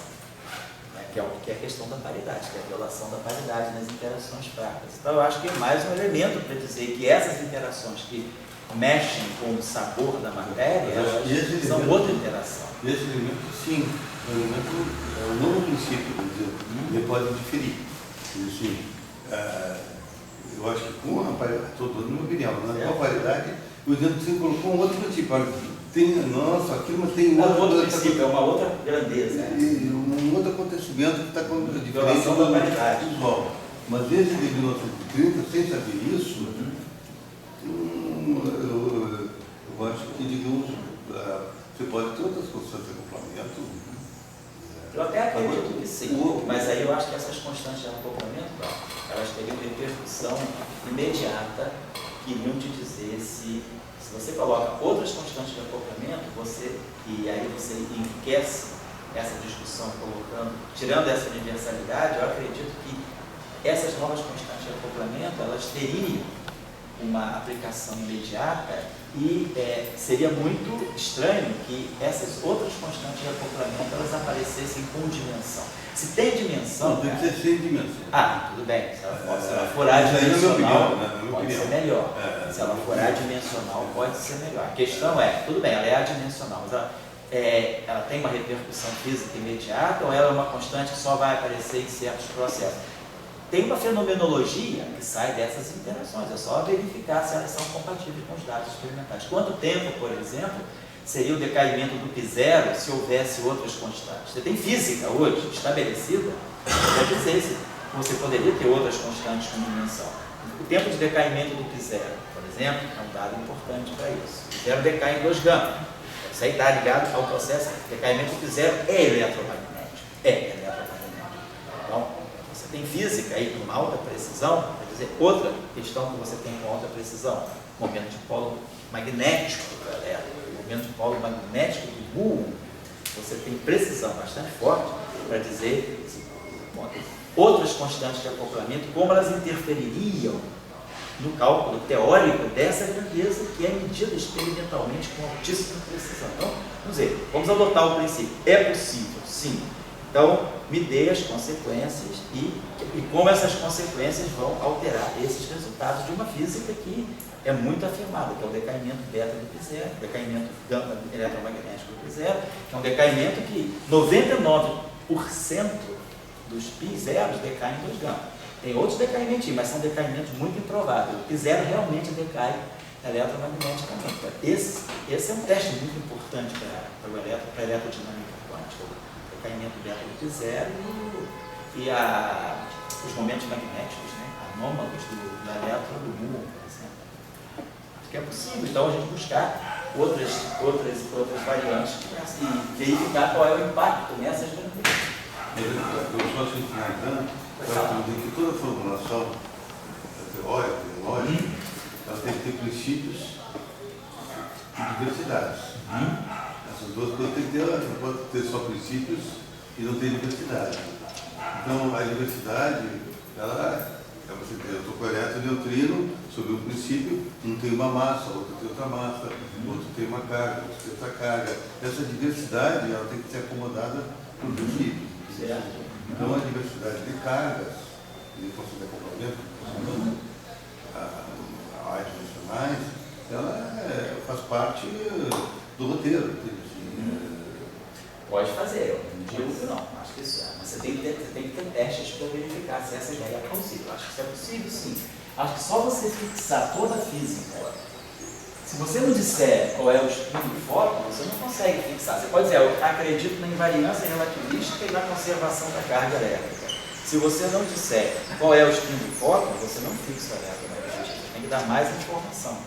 né, que é a questão da paridade, que é a violação da paridade nas interações fracas. Então eu acho que é mais um elemento para dizer que essas interações que mexem com o sabor da matéria, elas são outra interação. Esse elemento, sim, é um novo princípio, quer dizer, ele pode diferir. Assim, eu acho que com a paridade, estou dando minha opinião, com a paridade, o exemplo que você colocou um outro princípio. Olha, tem, nossa, aquilo, mas tem outro princípio, é uma outra grandeza. E um outro acontecimento que está com a diferença violação da paridade. Visual. Mas desde 1930, sem saber isso, eu acho que, digamos, você pode ter outras constantes de acoplamento. Eu até acredito que sim, mas aí eu acho que essas constantes de acoplamento, elas teriam repercussão imediata, que iriam te dizer se você coloca outras constantes de acoplamento, e aí você enriquece essa discussão tirando essa universalidade, eu acredito que essas novas constantes de acoplamento, elas teriam uma aplicação imediata e seria muito estranho que essas outras constantes de acoplamento elas aparecessem com dimensão. Se tem dimensão... Não, tem que ser sem dimensão. Tudo bem. Se ela for adimensional, pode ser melhor. Se ela for adimensional, pode ser melhor. A questão tudo bem, ela é adimensional, mas ela tem uma repercussão física imediata ou ela é uma constante que só vai aparecer em certos processos? Tem uma fenomenologia que sai dessas interações, é só verificar se elas são compatíveis com os dados experimentais. Quanto tempo, por exemplo, seria o decaimento do π0 se houvesse outras constantes? Você tem física hoje estabelecida para dizer se você poderia ter outras constantes com dimensão. O tempo de decaimento do π0, por exemplo, é um dado importante para isso. O π0 decai em 2 gama. Isso aí está ligado ao processo. O decaimento do π0 é eletromagnético. Então, você tem física aí com uma alta precisão, quer dizer, outra questão que você tem com alta precisão, momento de polo magnético do elétron, momento de polo magnético do muon, você tem precisão bastante forte para dizer outras constantes de acoplamento, como elas interfeririam no cálculo teórico dessa grandeza que é medida experimentalmente com altíssima precisão. Então, vamos adotar o princípio. É possível, sim. Então, me dê as consequências e como essas consequências vão alterar esses resultados de uma física que é muito afirmada, que é o decaimento beta do π0, decaimento gama eletromagnético do π0, que é um decaimento que 99% dos π0 decaem em 2 gama. Tem outros decaimentos, mas são decaimentos muito improváveis. O π0 realmente decai eletromagneticamente. Esse é um teste muito importante para a eletrodinâmica quântica. O decaimento beta do π0 e os momentos magnéticos, né, anômalos do elétron do muon, por exemplo. Acho que é possível, então, a gente buscar outras variantes e verificar qual é o impacto nessas grandezas. Eu só assim finalizando, para dizer que toda formulação teórica, lógica, ela tem que ter princípios e diversidades. Essas duas coisas tem que ter, não pode ter só princípios e não ter diversidade. Então, a diversidade, eu estou com o elétron e neutrino sobre um princípio, um tem uma massa, outro tem outra massa, outro tem uma carga, outro tem outra carga. Essa diversidade, ela tem que ser acomodada por princípios. Então, a diversidade de cargas, de força de acoplamento, a mais, ela faz parte do roteiro. Pode fazer, eu não digo que não, acho que isso é. Mas você tem que ter testes para verificar se essa ideia é possível. Acho que isso é possível, sim. Acho que só você fixar toda a física. Se você não disser qual é o espinho do fóton, você não consegue fixar. Você pode dizer, eu acredito na invariância relativística e na conservação da carga elétrica. Se você não disser qual é o espinho do fóton, você não fixa o eletromagnetismo. Você tem que dar mais informação.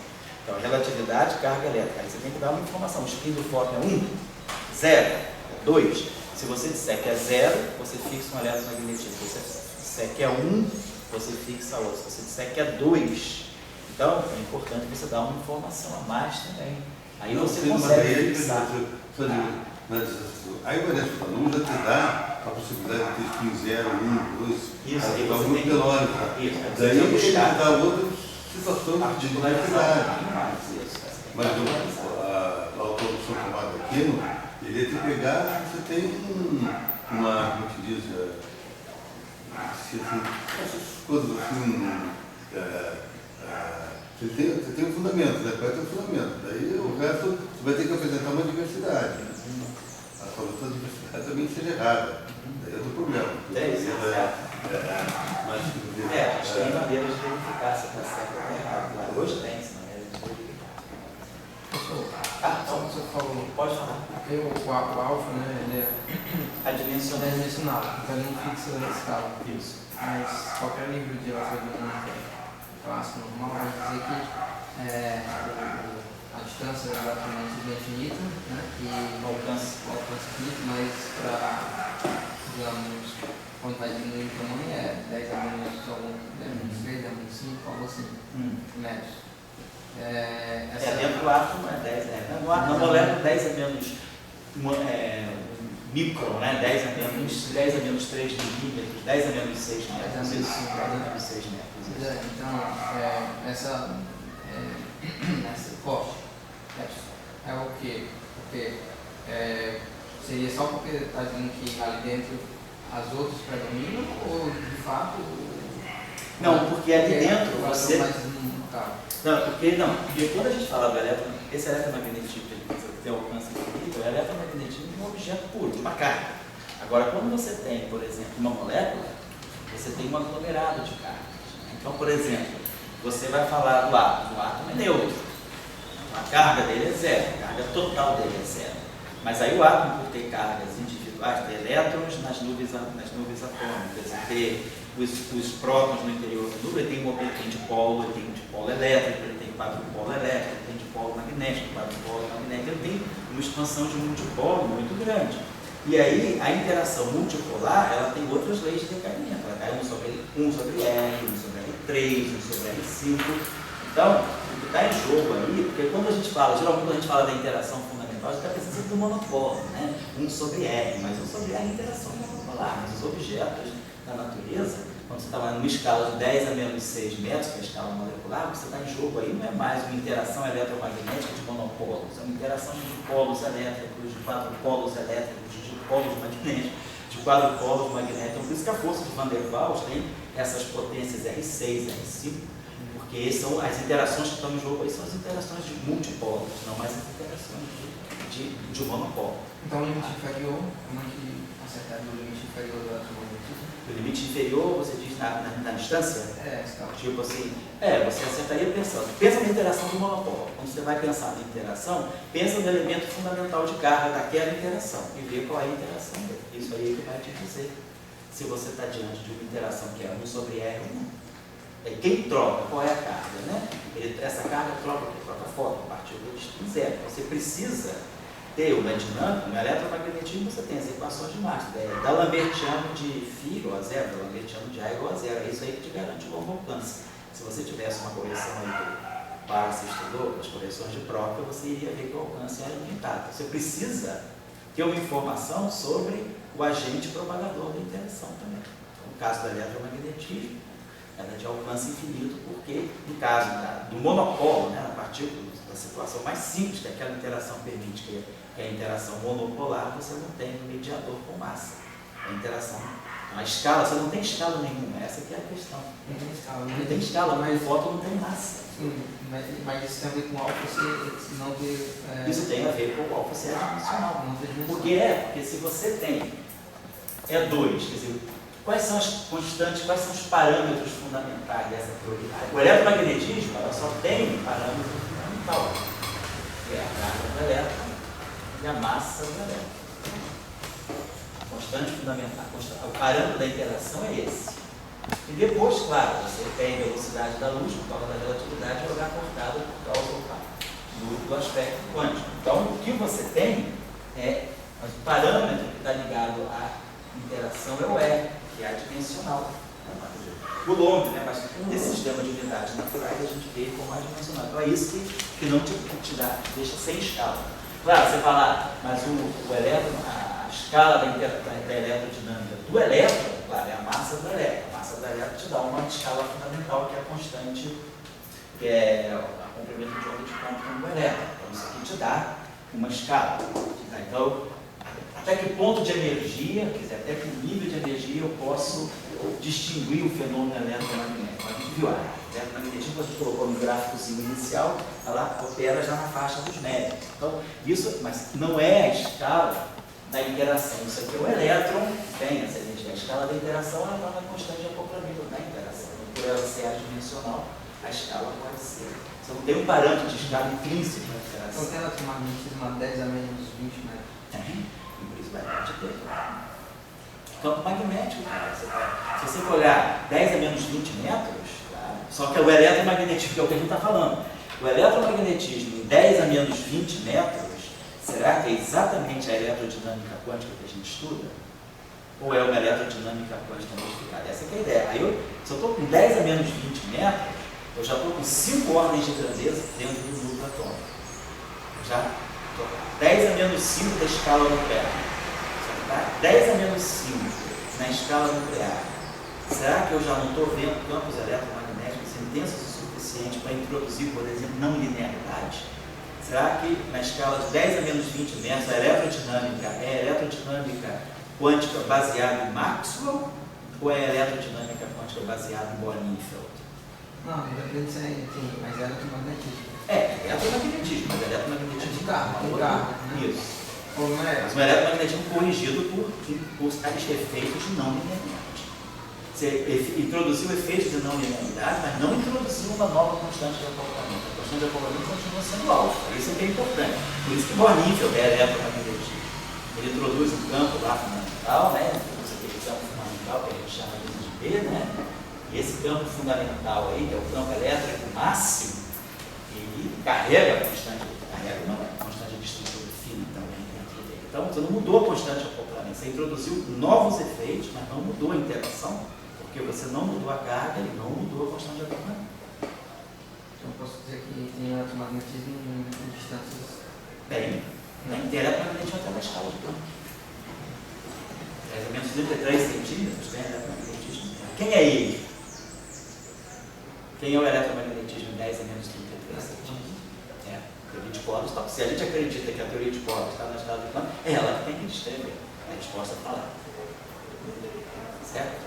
Então, relatividade, carga elétrica. Aí você tem que dar uma informação. O espinho do fóton é 1, 0, 2. Se você disser que é 0, você fixa um eletromagnetismo. Se você disser que é 1, você fixa outro. Se você disser que é 2, então é importante você dar uma informação a mais também. Aí você consegue fixar. Aí o Ernesto falou, já te dá a possibilidade de ter espinho 0, 1, 2. Isso, aí é você muito tem melódico. Daí que ele buscar dá outra situação de particularidade. Mas o autor do São Tomás de Aquino, ele ia te pegar, você tem uma, como te diz, essas coisas assim, você tem um fundamento, né? Vai ter um fundamento. Daí o resto você vai ter que apresentar uma diversidade. Talvez a diversidade também seja errada. Daí é outro problema. A gente tem maneiras de verificar se está certo ou errado. Claro, hoje tem essa maneira de verificar. Então, você falou, Pode falar. porque o alfa, né, ele é Adimensional. então ele não fixa a escala. Isso. Mas qualquer livro de eletromagnetismo clássico normal vai dizer que a distância do eletromagnetismo é infinita, né, e o alcance infinito, mas para, digamos, quando vai diminuir o tamanho é 10 a menos 3, 10 a menos 5, algo assim, metros. Dentro do átomo é 10, na molécula 10 a menos micron, né? 10 a menos 3 milímetros, 10 a menos 6 metros. 10 a menos 6 metros. Então, essa corte é o quê? Porque seria só porque está dizendo que ali dentro as outras predominam ou de fato... Não, porque ali dentro você... Porque quando a gente fala do esse eletromagnetismo que tem alcance infinito, é eletromagnetismo de um objeto puro, de uma carga. Agora, quando você tem, por exemplo, uma molécula, você tem um aglomerado de cargas. Então, por exemplo, você vai falar do átomo. O átomo é neutro. A carga dele é 0, a carga total dele é 0. Mas aí o átomo, por ter cargas individuais, tem elétrons nas nuvens atômicas, ter os prótons no interior do núcleo, ele tem dipolo, ele tem um dipolo elétrico, ele tem quadrupolo elétrico, ele tem dipolo magnético, quadrupolo magnético, ele tem uma expansão de multipolo muito grande. E aí a interação multipolar, ela tem outras leis de decaimento, ela cai 1 sobre R, 1 sobre R3, 1 sobre R5. Então, o que está em jogo aí, porque quando a gente fala, geralmente quando a gente fala da interação fundamental, a gente está pensando do monopolo, né? 1 sobre R, mas 1 sobre R é a interação monopolar, mas os objetos da natureza, quando você está numa escala de 10 a menos 6 metros, que é a escala molecular, o que você está em jogo aí não é mais uma interação eletromagnética de monopolos, é uma interação de polos elétricos, de quadrupolos elétricos, de polos magnéticos, de quadrupolos magnéticos. Então, por isso que a força de Van der Waals tem essas potências R6, R5, porque as interações que estão em jogo aí são as interações de multipolos, não mais as interações de monopolo. Então, o limite inferior, como é que acertaria o limite inferior do eletromagnetismo? O limite inferior, você diz na distância? Tipo assim, você acertaria pensando. Pensa na interação do monopolo. Quando você vai pensar na interação, pensa no elemento fundamental de carga daquela interação e vê qual é a interação dele. Isso aí que vai te dizer se você está diante de uma interação que é 1 sobre R ou não. Quem troca, qual é a carga, né? Essa carga troca fóton, partícula de spin zero. Você precisa ter uma dinâmica, no eletromagnetismo você tem as equações de Maxwell, da Lambertiano de φ igual a 0, da Lambertiano de A igual a 0, é isso aí que te garante o longo alcance. Se você tivesse uma correção aí para se estudou, as correções de própria, você iria ver que o alcance era limitado. Você precisa ter uma informação sobre o agente propagador da interação também. Então, no caso do eletromagnetismo, ela é de alcance infinito, porque no caso do monopolo, né, na partícula, da situação mais simples que aquela interação permite, que é a interação monopolar, você não tem um mediador com massa. A interação, a escala, você não tem escala nenhuma, essa que é a questão. Não tem escala, não tem escala, mas o fóton não tem massa. Mas isso tem a ver com o alfa se não ver. Isso tem a ver com o alfa ser adimensional. Não ter dimensão. Porque se você tem E2, quer dizer, quais são as constantes, quais são os parâmetros fundamentais dessa probabilidade? O eletromagnetismo ela só tem um parâmetro fundamental, que é a carga do elétron e a massa do elétron. Constante fundamental, o parâmetro da interação é esse. E depois, claro, você tem a velocidade da luz por causa da relatividade jogar cortada por causa do aspecto quântico. Então, o que você tem é o parâmetro que está ligado à interação é o R, que é adimensional. O Coulomb, né? Mas nesse sistema de unidades naturais a gente vê como adimensional. Então é isso que não te dá, deixa sem escala. Claro, você fala, mas o elétron, a escala da eletrodinâmica do elétron, claro, é a massa do elétron. A massa do elétron te dá uma escala fundamental que é a constante, que é o comprimento de onda de campo do elétron. Então isso aqui te dá uma escala. Então, até que ponto de energia, quer dizer, até que nível de energia eu posso distinguir o fenômeno eletromagnético. A gente viu, a eletromagnetismo que a gente colocou no gráficozinho inicial, ela opera já na faixa dos médios. Então, isso, mas não é a escala da interação. Isso aqui é o elétron que tem essa energia. A escala da interação ela está na constante de acoplamento da interação. Por ela ser adimensional, a escala pode ser. Você não tem um parâmetro de escala intrínseco na interação. Então tem eletromagnetismo a 10 a menos 20 metros. Tem. Vai ter. Campo magnético, cara. Se você for olhar 10 a menos 20 metros, tá? Só que é o eletromagnetismo, que é o que a gente está falando. O eletromagnetismo em 10 a menos 20 metros, será que é exatamente a eletrodinâmica quântica que a gente estuda? Ou é uma eletrodinâmica quântica modificada? Essa que é a ideia. Aí, se eu estou com 10 a menos 20 metros, eu já estou com 5 ordens de grandeza dentro do núcleo atômico. Já estou 10 a menos 5 da escala nuclear. 10 a menos 5 na escala nuclear. Será que eu já não estou vendo campos eletromagnéticos intensos o suficiente para introduzir, por exemplo, não linearidade? Será que na escala de 10 a menos 20 metros a eletrodinâmica é eletrodinâmica quântica baseada em Maxwell ou é eletrodinâmica quântica baseada em Born-Eifeld? Não, depende se é, enfim, mas é eletromagnetismo. É eletromagnetismo, mas eletrodinâmica de carro, né? Isso. Mas o eletromagnetismo corrigido por efeitos de não linearidade. Você introduziu efeitos de não linearidade, mas não introduziu uma nova constante de acoplamento. A constante de acoplamento continua sendo alfa. Isso é bem importante. Por isso que Born-Eifeld é eletromagnetismo. Ele introduz um campo lá fundamental, né? Introduz aquele campo fundamental que a gente chama de B, né? E esse campo fundamental aí, que é o campo elétrico máximo, ele carrega a constante, carrega uma constante de estrutura fina também. Então, você não mudou a constante de acoplamento, você introduziu novos efeitos, mas não mudou a interação, porque você não mudou a carga e não mudou a constante de acoplamento. Então, posso dizer que tem eletromagnetismo em distâncias... Tem eletromagnetismo até na escala do campo. 10 a menos 33 centímetros tem eletromagnetismo. Quem é ele? Quem é o eletromagnetismo em 10 a menos 33 centímetros? Teoria de Cordas, tá? Se a gente acredita que a teoria de Cordas está na escala do campo, é ela que tem que descrever. A resposta está lá. Certo?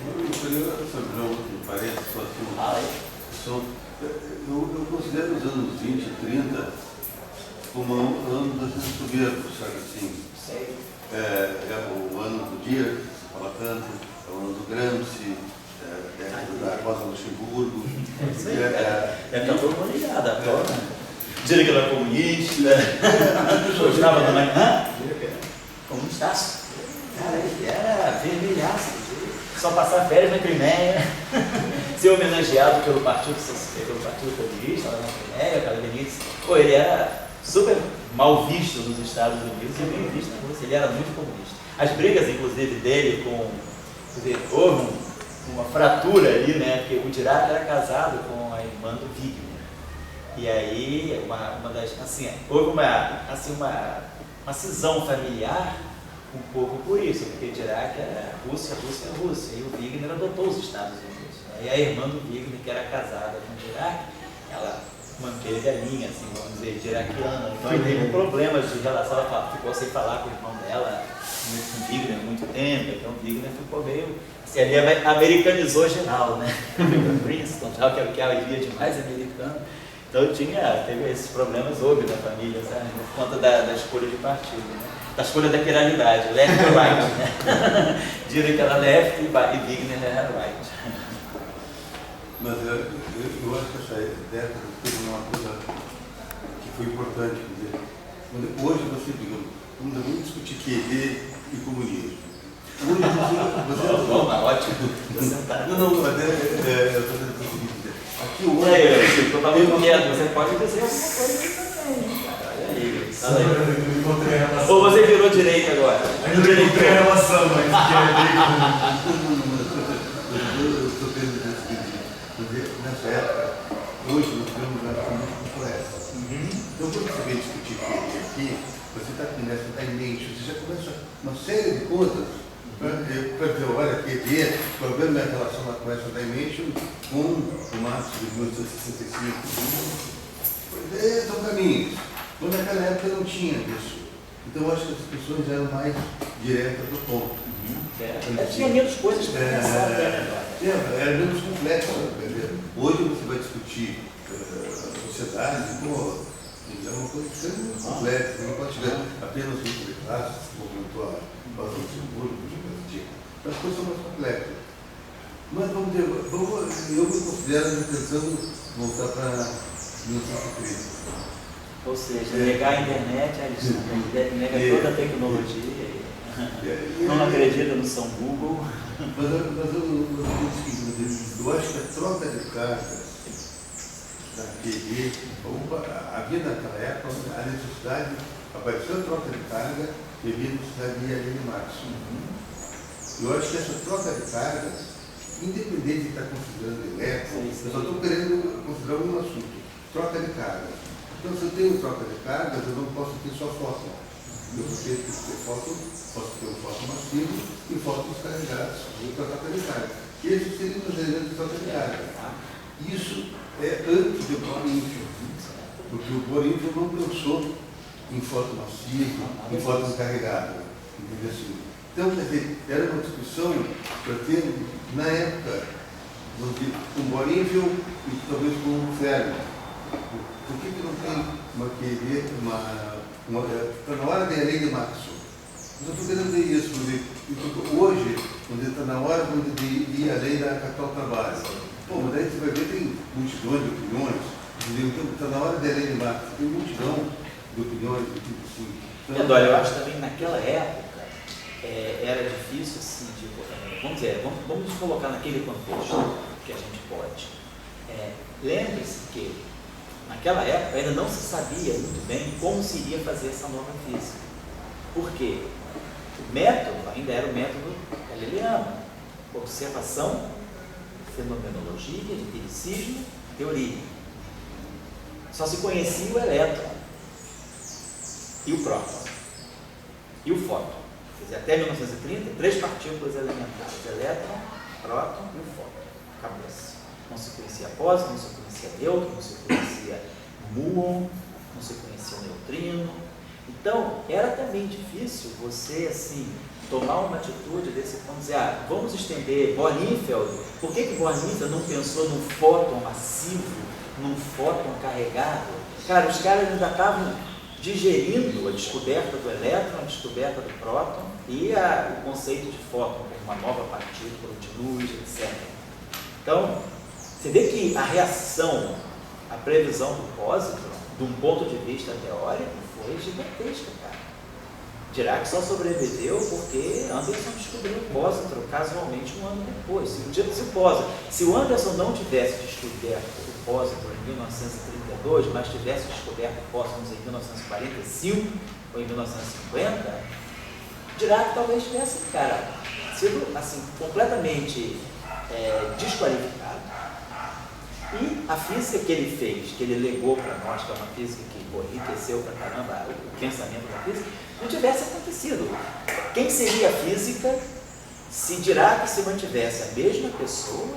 Eu queria fazer um parênteses só assim. Fala aí. Eu considero os anos 20 e 30 como anos assim, soberbos, sabe assim? Sei. É o ano do Dirac, que se fala tanto, é o ano do Gramsci, da Rosa Luxemburgo. Deve estar todo mundo ligado agora. Dizer que ela é comunista, gostava da manhã. Comunistaço. Cara, ele era vermelhaço. Só passar férias na Crimeia, ser homenageado pelo Partido Comunista lá na Crimeia, pela Benítez. Pô, ele era super mal visto nos Estados Unidos e bem visto na Rússia. Ele era muito comunista. As brigas, inclusive, dele com... houve uma fratura ali, né? Porque o Dirac era casado com a irmã do Wigner. E aí, uma das... assim, houve uma cisão familiar um pouco por isso, porque Dirac era Rússia. E o Wigner adotou os Estados Unidos. E a irmã do Wigner, que era casada com Dirac, ela manteve a linha, assim, vamos dizer, diraciana. Então ele teve problemas de relação, ela ficou sem falar com o irmão dela com Wigner há muito tempo, então o Wigner ficou meio... Assim, ali americanizou geral, né? Princeton, tal, que havia de mais americano. Então teve esses problemas óbvios da família, sabe? Por conta da escolha de partido, né? Da escolha da pluralidade, left e right, né? Dizem que era left e Wigner era right. Mas eu acho que essa década teve uma coisa que foi importante, quer dizer, hoje você, digamos, vamos discutir QD e comunismo. Hoje Vamos lá, ótimo. Não, mas eu estou dizendo o seguinte, aqui hoje... Eu estou falando quieto, você pode dizer alguma coisa também, cara. Olha aí. Fala aí. Ou você virou direita agora? Ainda não encontrei a relação, mas eu estou querendo dizer o seguinte, porque nessa época, hoje nós temos uma época muito complexa. Então, quando você vem discutir aqui, você está em mente, você já começa uma série de coisas. Para dizer, olha, QD, o problema é a relação com essa Dimension com o Marx de 1965. São caminhos. Mas naquela época não tinha isso. Então eu acho que as discussões eram mais diretas do ponto. Tinha menos coisas para pensar. Era menos complexo. Hoje você vai discutir a sociedade, é uma coisa extremamente complexa. Você não pode tiver apenas um de classes, como comentou a Luxemburgo, as coisas são mais complexas. Mas vamos dizer, eu me considero tentando voltar para 1930. Ou seja, negar a internet, nega toda a tecnologia, não acredita no São Google. Mas eu acho que a troca de cargas da QD, havia naquela época a necessidade, apareceu a troca de carga e havia a necessidade de ir além de Marx. Eu acho que essa troca de cargas, independente de estar considerando elétrico, eu só estou querendo considerar um assunto, troca de cargas. Então, se eu tenho troca de cargas, eu não posso ter só fóton. Eu posso ter fóton, posso ter um fóton massivo e fótons carregados para troca de carga. Esses seriam os elementos de troca de carga. Isso é antes do Bohr-Einstein, porque o Bohr-Einstein não pensou em fóton massivo, em fóton carregado. Entendeu assim? Então, quer dizer, era uma discussão para ter, na época, um Bohr-Einstein e talvez com um Fermi. Por que não tem uma QD, está na hora de além de Maxwell? Eu estou querendo dizer isso, porque hoje, quando está na hora de ir além da capital trabalho. Pô, mas daí você vai ver, tem multidões de opiniões, então está na hora de além de Maxwell, tem multidão de opiniões, do tipo assim. Então, eu acho também que naquela época, era difícil, assim, vamos nos colocar naquele contexto que a gente pode. Lembre-se que, naquela época, ainda não se sabia muito bem como se iria fazer essa nova física. Por quê? O método ainda era o método galileano. Observação, fenomenologia, empiricismo, teoria. Só se conhecia o elétron e o próton e o fóton. Quer dizer, até 1930, 3 partículas elementares, elétron, próton e o fóton. Acabou-se. Não se conhecia pósitron, não se conhecia nêutron, não se conhecia muon, não se conhecia neutrino. Então, era também difícil você, assim, tomar uma atitude desse ponto, dizer, vamos estender Bohr-Einfeld. Por que Bohr-Einfeld não pensou num fóton massivo, num fóton carregado? Cara, os caras ainda estavam digerindo a descoberta do elétron, a descoberta do próton e o conceito de fóton como uma nova partícula de luz, etc. Então, você vê que a reação, a previsão do pósitron, de um ponto de vista teórico, foi gigantesca, cara. Dirac só sobreviveu porque Anderson descobriu o pósitron casualmente um ano depois. Se o Anderson não tivesse descoberto o pósitron em 1932, mas tivesse descoberto o pósitron em 1945 ou em 1950, Dirac talvez tivesse, cara, sido assim, completamente desqualificado. E a física que ele fez, que ele legou para nós, que é uma física que enriqueceu para caramba o pensamento da física, não tivesse acontecido. Quem seria a física se Dirac se mantivesse a mesma pessoa,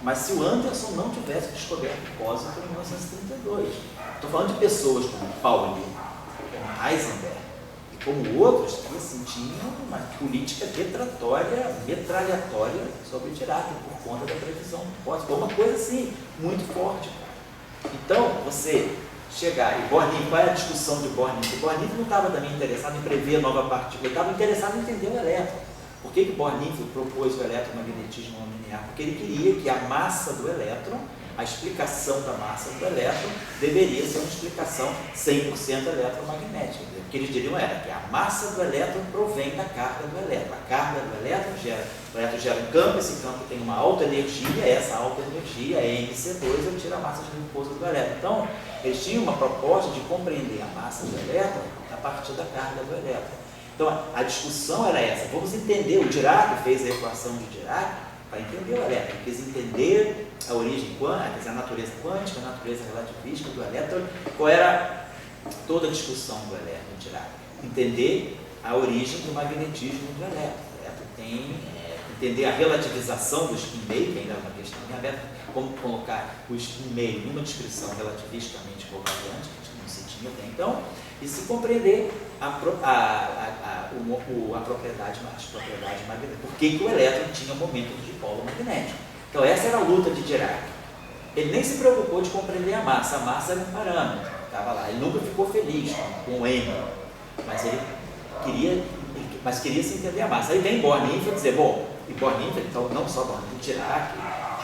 mas se o Anderson não tivesse descoberto o pósitron em 1932? Estou falando de pessoas como Pauli, como Heisenberg e como outros que assim, tinham uma política metralhatória sobre Dirac, por conta da previsão do Poisson. Foi uma coisa assim, muito forte. Então, você chegar, e Bornifre, qual é a discussão de Bornifre? Bornifre não estava também interessado em prever nova partícula, ele estava interessado em entender o elétron. Por que Bornifre propôs o eletromagnetismo não linear? Porque ele queria que a massa do elétron, a explicação da massa do elétron, deveria ser uma explicação 100% eletromagnética. O que eles diriam era que a massa do elétron provém da carga do elétron. A carga do elétron gera um campo, esse campo tem uma alta energia, essa alta energia é MC2, eu tiro a massa de repouso do elétron. Então, eles tinham uma proposta de compreender a massa do elétron a partir da carga do elétron. Então, a discussão era essa. Vamos entender, o Dirac fez a equação de Dirac para entender o elétron. Ele quis entender a origem quântica, a natureza quântica, a natureza relativística do elétron. Qual era toda a discussão do elétron de Dirac? Entender a origem do magnetismo do elétron. O elétron tem entender a relativização do spin-meio, que ainda é uma questão em aberto, como colocar o spin-meio numa descrição relativisticamente covariante, que não se tinha até então, e se compreender as propriedades magnéticas. Por que o elétron tinha momento de dipolo magnético? Então essa era a luta de Dirac. Ele nem se preocupou de compreender a massa era um parâmetro, estava lá. Ele nunca ficou feliz com o M, mas ele queria se entender a massa. Aí vem Bornifre dizer, bom, e Bornifre, então não só Bornifre, Dirac,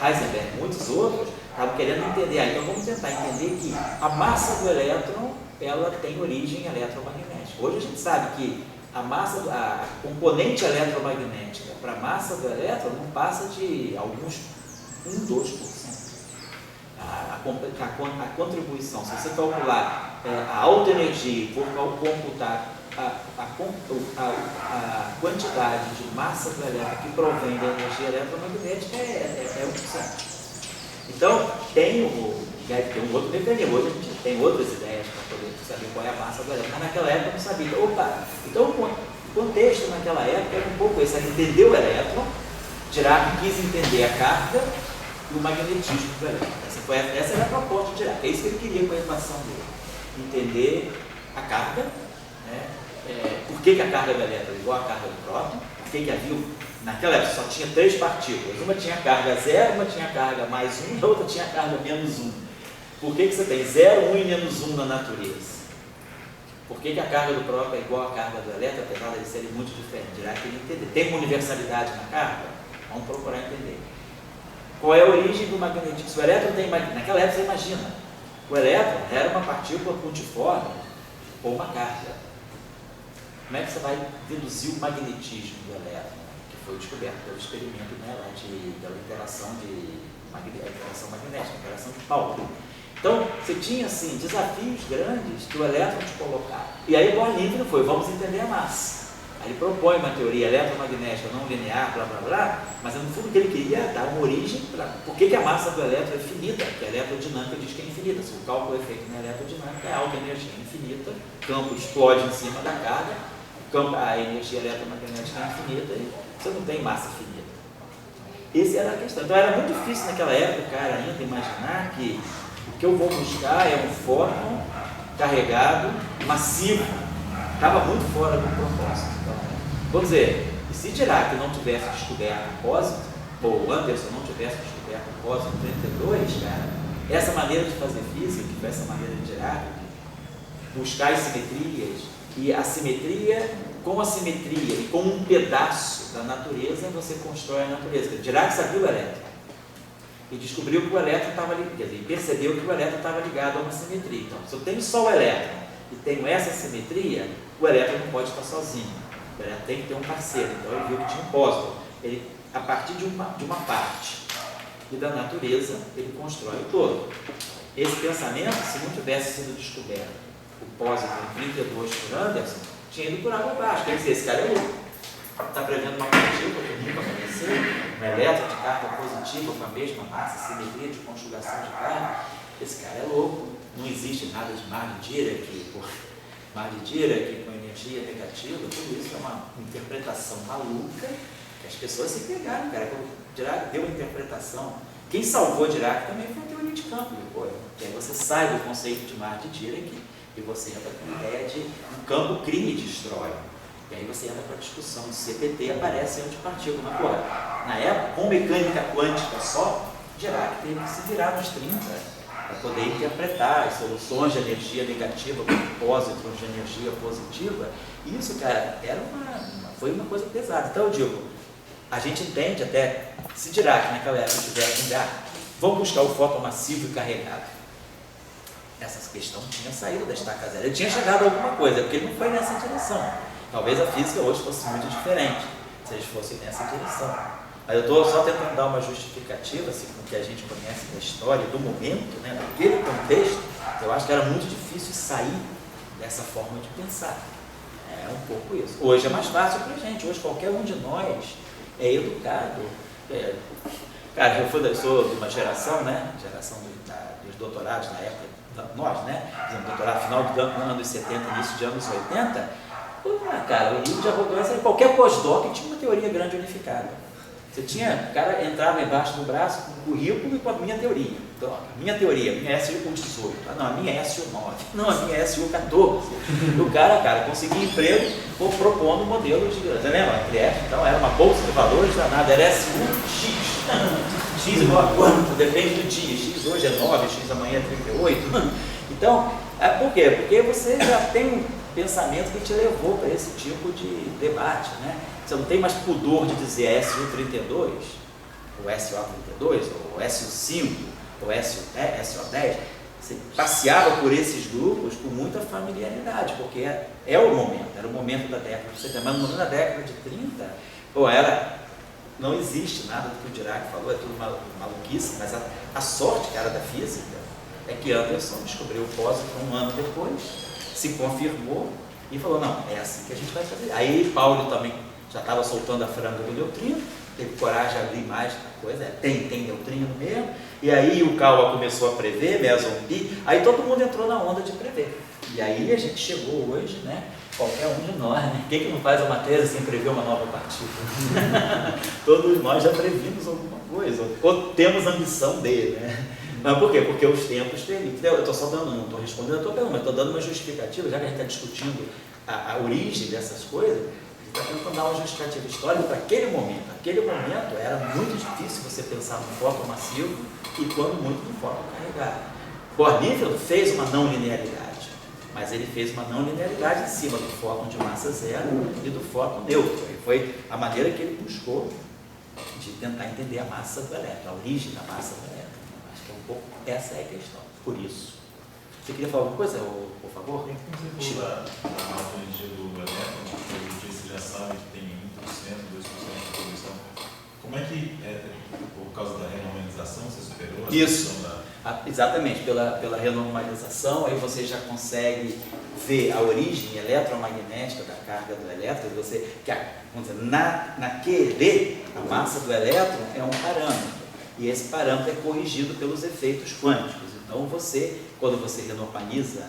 Heisenberg, muitos outros, estavam querendo entender. Então vamos tentar entender que a massa do elétron, ela tem origem eletromagnética. Hoje a gente sabe que a componente eletromagnética para a massa do elétron não passa de alguns 2%. A contribuição, se você calcular a alta energia e for computar a quantidade de massa do elétron que provém da energia eletromagnética é 1%. Então, tem um outro mecanismo. Hoje a gente tem outras ideias para poder saber qual é a massa do elétron, mas naquela época não sabia. Então o contexto naquela época era um pouco esse, era entender o elétron. Dirac quis entender a carga e o magnetismo do elétron. Essa era a proposta de Dirac, é isso que ele queria com a equação dele. Entender a carga, né? Por que a carga do elétron é igual à carga do próton, por que havia, naquela época só tinha 3 partículas, uma tinha carga 0, uma tinha carga mais 1 e a outra tinha carga menos 1. Por que você tem 0, 1 e menos 1 na natureza? Por que a carga do próton é igual à carga do elétron, apesar de eles serem muito diferentes? Dirac queria entender. Tem uma universalidade na carga? Vamos procurar entender. Qual é a origem do magnetismo? Se o elétron tem magnetismo, naquela época você imagina, o elétron era uma partícula pontiforme ou uma carga. Como é que você vai deduzir o magnetismo do elétron, que foi descoberto pelo experimento, né, da interação magnética, interação de Pauli? Então, você tinha assim, desafios grandes que o elétron te colocava. E aí o Bornifre foi, vamos entender a massa. Aí ele propõe uma teoria eletromagnética não linear, blá blá blá, mas no fundo que ele queria dar uma origem para por que a massa do elétron é finita, que a elerodinâmica diz que é infinita. Se o cálculo é feito na elerodinâmica, é alta energia infinita, o campo explode em cima da carga, a energia eletromagnética é infinita e você não tem massa finita. Essa era a questão. Então era muito difícil naquela época, cara, ainda imaginar que o que eu vou buscar é um fóton carregado, massivo. Estava muito fora do propósito. Então, vamos dizer, e se Dirac não tivesse descoberto o Poisson, ou Anderson não tivesse descoberto o Poisson em 32, cara, essa maneira de fazer física, que foi essa maneira de Dirac, buscar as simetrias, e a simetria, com a simetria e com um pedaço da natureza, você constrói a natureza. Dirac sabia o elétron. E descobriu que o elétron estava ligado, quer dizer, percebeu que o elétron estava ligado a uma simetria. Então, se eu tenho só o elétron e tenho essa simetria, o elétron não pode estar sozinho. O elétron tem que ter um parceiro. Então, ele viu que tinha um Poisson. Ele, a partir de uma parte e da natureza, ele constrói o todo. Esse pensamento, se não tivesse sido descoberto o Poisson com 32 por Anderson, tinha ido por água abaixo. Quer dizer, esse cara é louco. Está prevendo uma partícula que nunca aconteceu, um elétron de carga positiva com a mesma massa, simetria de conjugação de carga. Esse cara é louco. Não existe nada de mar de Dirac com energia negativa. Tudo isso é uma interpretação maluca que as pessoas se pegaram, cara. Quando Dirac deu uma interpretação, quem salvou Dirac também foi a teoria de campo depois. Que aí você sai do conceito de mar de Dirac E você entra com a ideia de o campo cria e destrói. E aí você entra para a discussão de CPT, aparece antipartícula. Na época, com mecânica quântica só, Dirac teve que se virar nos 30 para poder interpretar as soluções de energia negativa com pósitrons de energia positiva. Isso, cara, foi uma coisa pesada. Então eu digo, a gente entende até, se Dirac naquela época tivesse um lugar, vamos buscar o fóton massivo e carregado. Essa questão tinha saído da estaca zero. Ele tinha chegado a alguma coisa, porque ele não foi nessa direção. Talvez a física hoje fosse muito diferente, se eles fossem nessa direção. Mas eu estou só tentando dar uma justificativa, assim, com o que a gente conhece da história, do momento, né, daquele contexto. Eu acho que era muito difícil sair dessa forma de pensar. É um pouco isso. Hoje é mais fácil para a gente. Hoje qualquer um de nós é educado. Cara, eu sou de uma geração, né? Geração dos doutorados na época, nós, né? Fizemos doutorado final dos anos 70, início de anos 80. Cara, o nível de arrogância, qualquer pós-doc tinha uma teoria grande unificada. Você tinha, o cara entrava embaixo do braço com o currículo e com a minha teoria. Então, a minha teoria, a minha SU18. Não, a minha é SU9. Não, a minha é SU14. E o cara conseguia emprego propondo modelos de... Você lembra? A CRIEF, então, era uma bolsa de valores danada, era SU-X. X igual a quanto? Depende do dia. X hoje é 9, X amanhã é 38. Então, por quê? Porque você já tem um pensamento que te levou para esse tipo de debate, né? Você não tem mais pudor de dizer SU32, ou SO32, ou SU5, ou SO10. Você passeava por esses grupos com muita familiaridade, porque é o momento, era o momento da década de 70, mas no momento da década de 30, não existe nada do que o Dirac falou, é tudo maluquice, mas a sorte, cara, da física é que Anderson descobriu o pósitron um ano depois, se confirmou e falou, não, é assim que a gente vai fazer. Aí Paulo também já estava soltando a franga do neutrino, teve coragem de abrir mais a coisa, tem neutrino mesmo, e aí o Kawa começou a prever, meson pi, aí todo mundo entrou na onda de prever. E aí a gente chegou hoje, né? Qualquer um de nós, né? Quem que não faz a matéria sem prever uma nova partícula? Todos nós já previmos alguma coisa, ou temos ambição de, né? Mas por quê? Porque os tempos permitem. Eu estou só dando, não estou respondendo a tua pergunta, mas estou dando uma justificativa, já que a gente está discutindo a origem dessas coisas, a gente está tentando dar uma justificativa histórica para aquele momento. Aquele momento era muito difícil você pensar no fóton massivo e quando muito no fóton carregado. Bohr-Liefeld fez uma não linearidade, mas ele fez uma não linearidade em cima do fóton de massa zero e do fóton neutro. E foi a maneira que ele buscou de tentar entender a massa do elétron, a origem da massa do elétron. Acho que é um pouco essa é a questão. Por isso. Você queria falar alguma coisa, por favor? Você falou da alta energia do elétron, que você já sabe que tem 1%, 2% de poluição. Como é que, por causa da renormalização, você superou a Isso. questão da... Exatamente, pela renormalização, aí você já consegue ver a origem eletromagnética da carga do elétron, vamos dizer, naquele, a massa do elétron é um parâmetro, e esse parâmetro é corrigido pelos efeitos quânticos. Então quando você renormaliza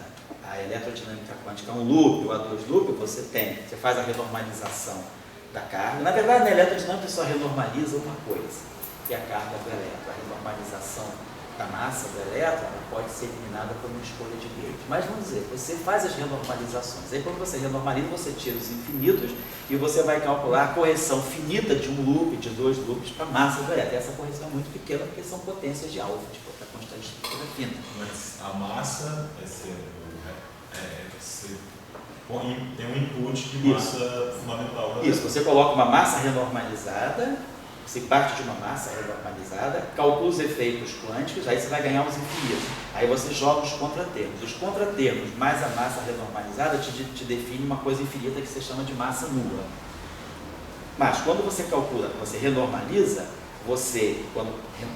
a eletrodinâmica quântica a um loop ou a dois loops, você faz a renormalização da carga. Na verdade, na eletrodinâmica só renormaliza uma coisa, que é a carga do elétron. A renormalização da massa do elétron pode ser eliminada por uma escolha de gauge. Mas vamos dizer, você faz as renormalizações. Aí quando você renormaliza, você tira os infinitos e você vai calcular a correção finita de um loop, de dois loops para a massa do elétron. Essa correção é muito pequena porque são potências de alfa, tipo, a constante de estrutura fina. Mas a massa tem um input de massa fundamental. Isso, você coloca uma massa renormalizada, você parte de uma massa renormalizada, calcula os efeitos quânticos, aí você vai ganhar os infinitos. Aí você joga os contratermos. Os contratermos mais a massa renormalizada te define uma coisa infinita que você chama de massa nula. Mas quando você calcula, você renormaliza, quando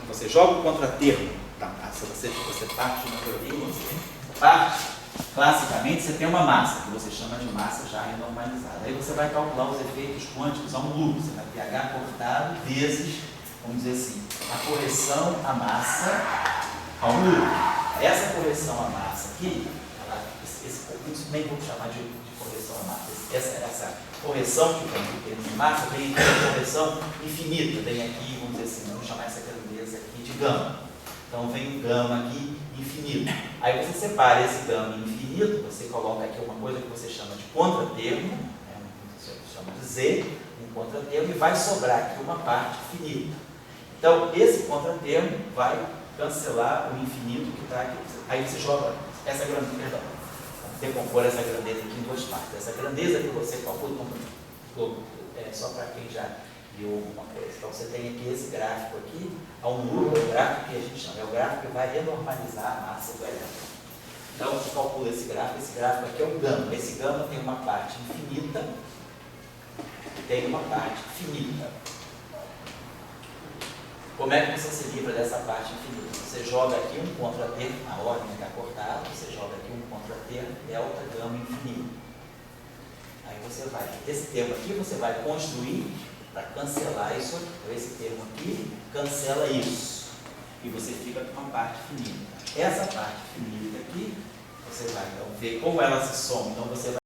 você joga o contratermo da massa, você parte de uma teoria, classicamente você tem uma massa, que você chama de massa já renormalizada. Aí você vai calcular os efeitos quânticos a um loop, você vai ter H cortado vezes, vamos dizer assim, a correção à massa a um loop. Essa correção à massa aqui, nem vamos chamar de correção à massa, essa correção que vem de massa vem aqui, correção infinita, vem aqui, vamos dizer assim, vamos chamar essa grandeza aqui de gama. Então vem um gama aqui infinito. Aí você separa esse gama infinito, você coloca aqui uma coisa que você chama de contratermo, né? Você chama de Z, um contratermo, e vai sobrar aqui uma parte finita. Então esse contratermo vai cancelar o infinito que está aqui. Aí você joga essa grandeza, perdão, decompor essa grandeza aqui em duas partes. Essa grandeza que você calcula, só para quem já viu alguma coisa. Então você tem aqui esse gráfico aqui, há um número, é o gráfico que a gente chama, é o gráfico que vai renormalizar a massa do elétron. Então você calcula esse gráfico aqui é o gama. Esse gama tem uma parte infinita e tem uma parte finita. Como é que você se livra dessa parte infinita? Você joga aqui um contratermo, a ordem está cortada, você joga aqui um contratermo, delta, gama, infinito. Aí você vai, esse termo aqui você vai construir para cancelar isso aqui. Então esse termo aqui cancela isso. E você fica com uma parte finita. Essa parte finita aqui, você vai então ver como ela se soma. Então você vai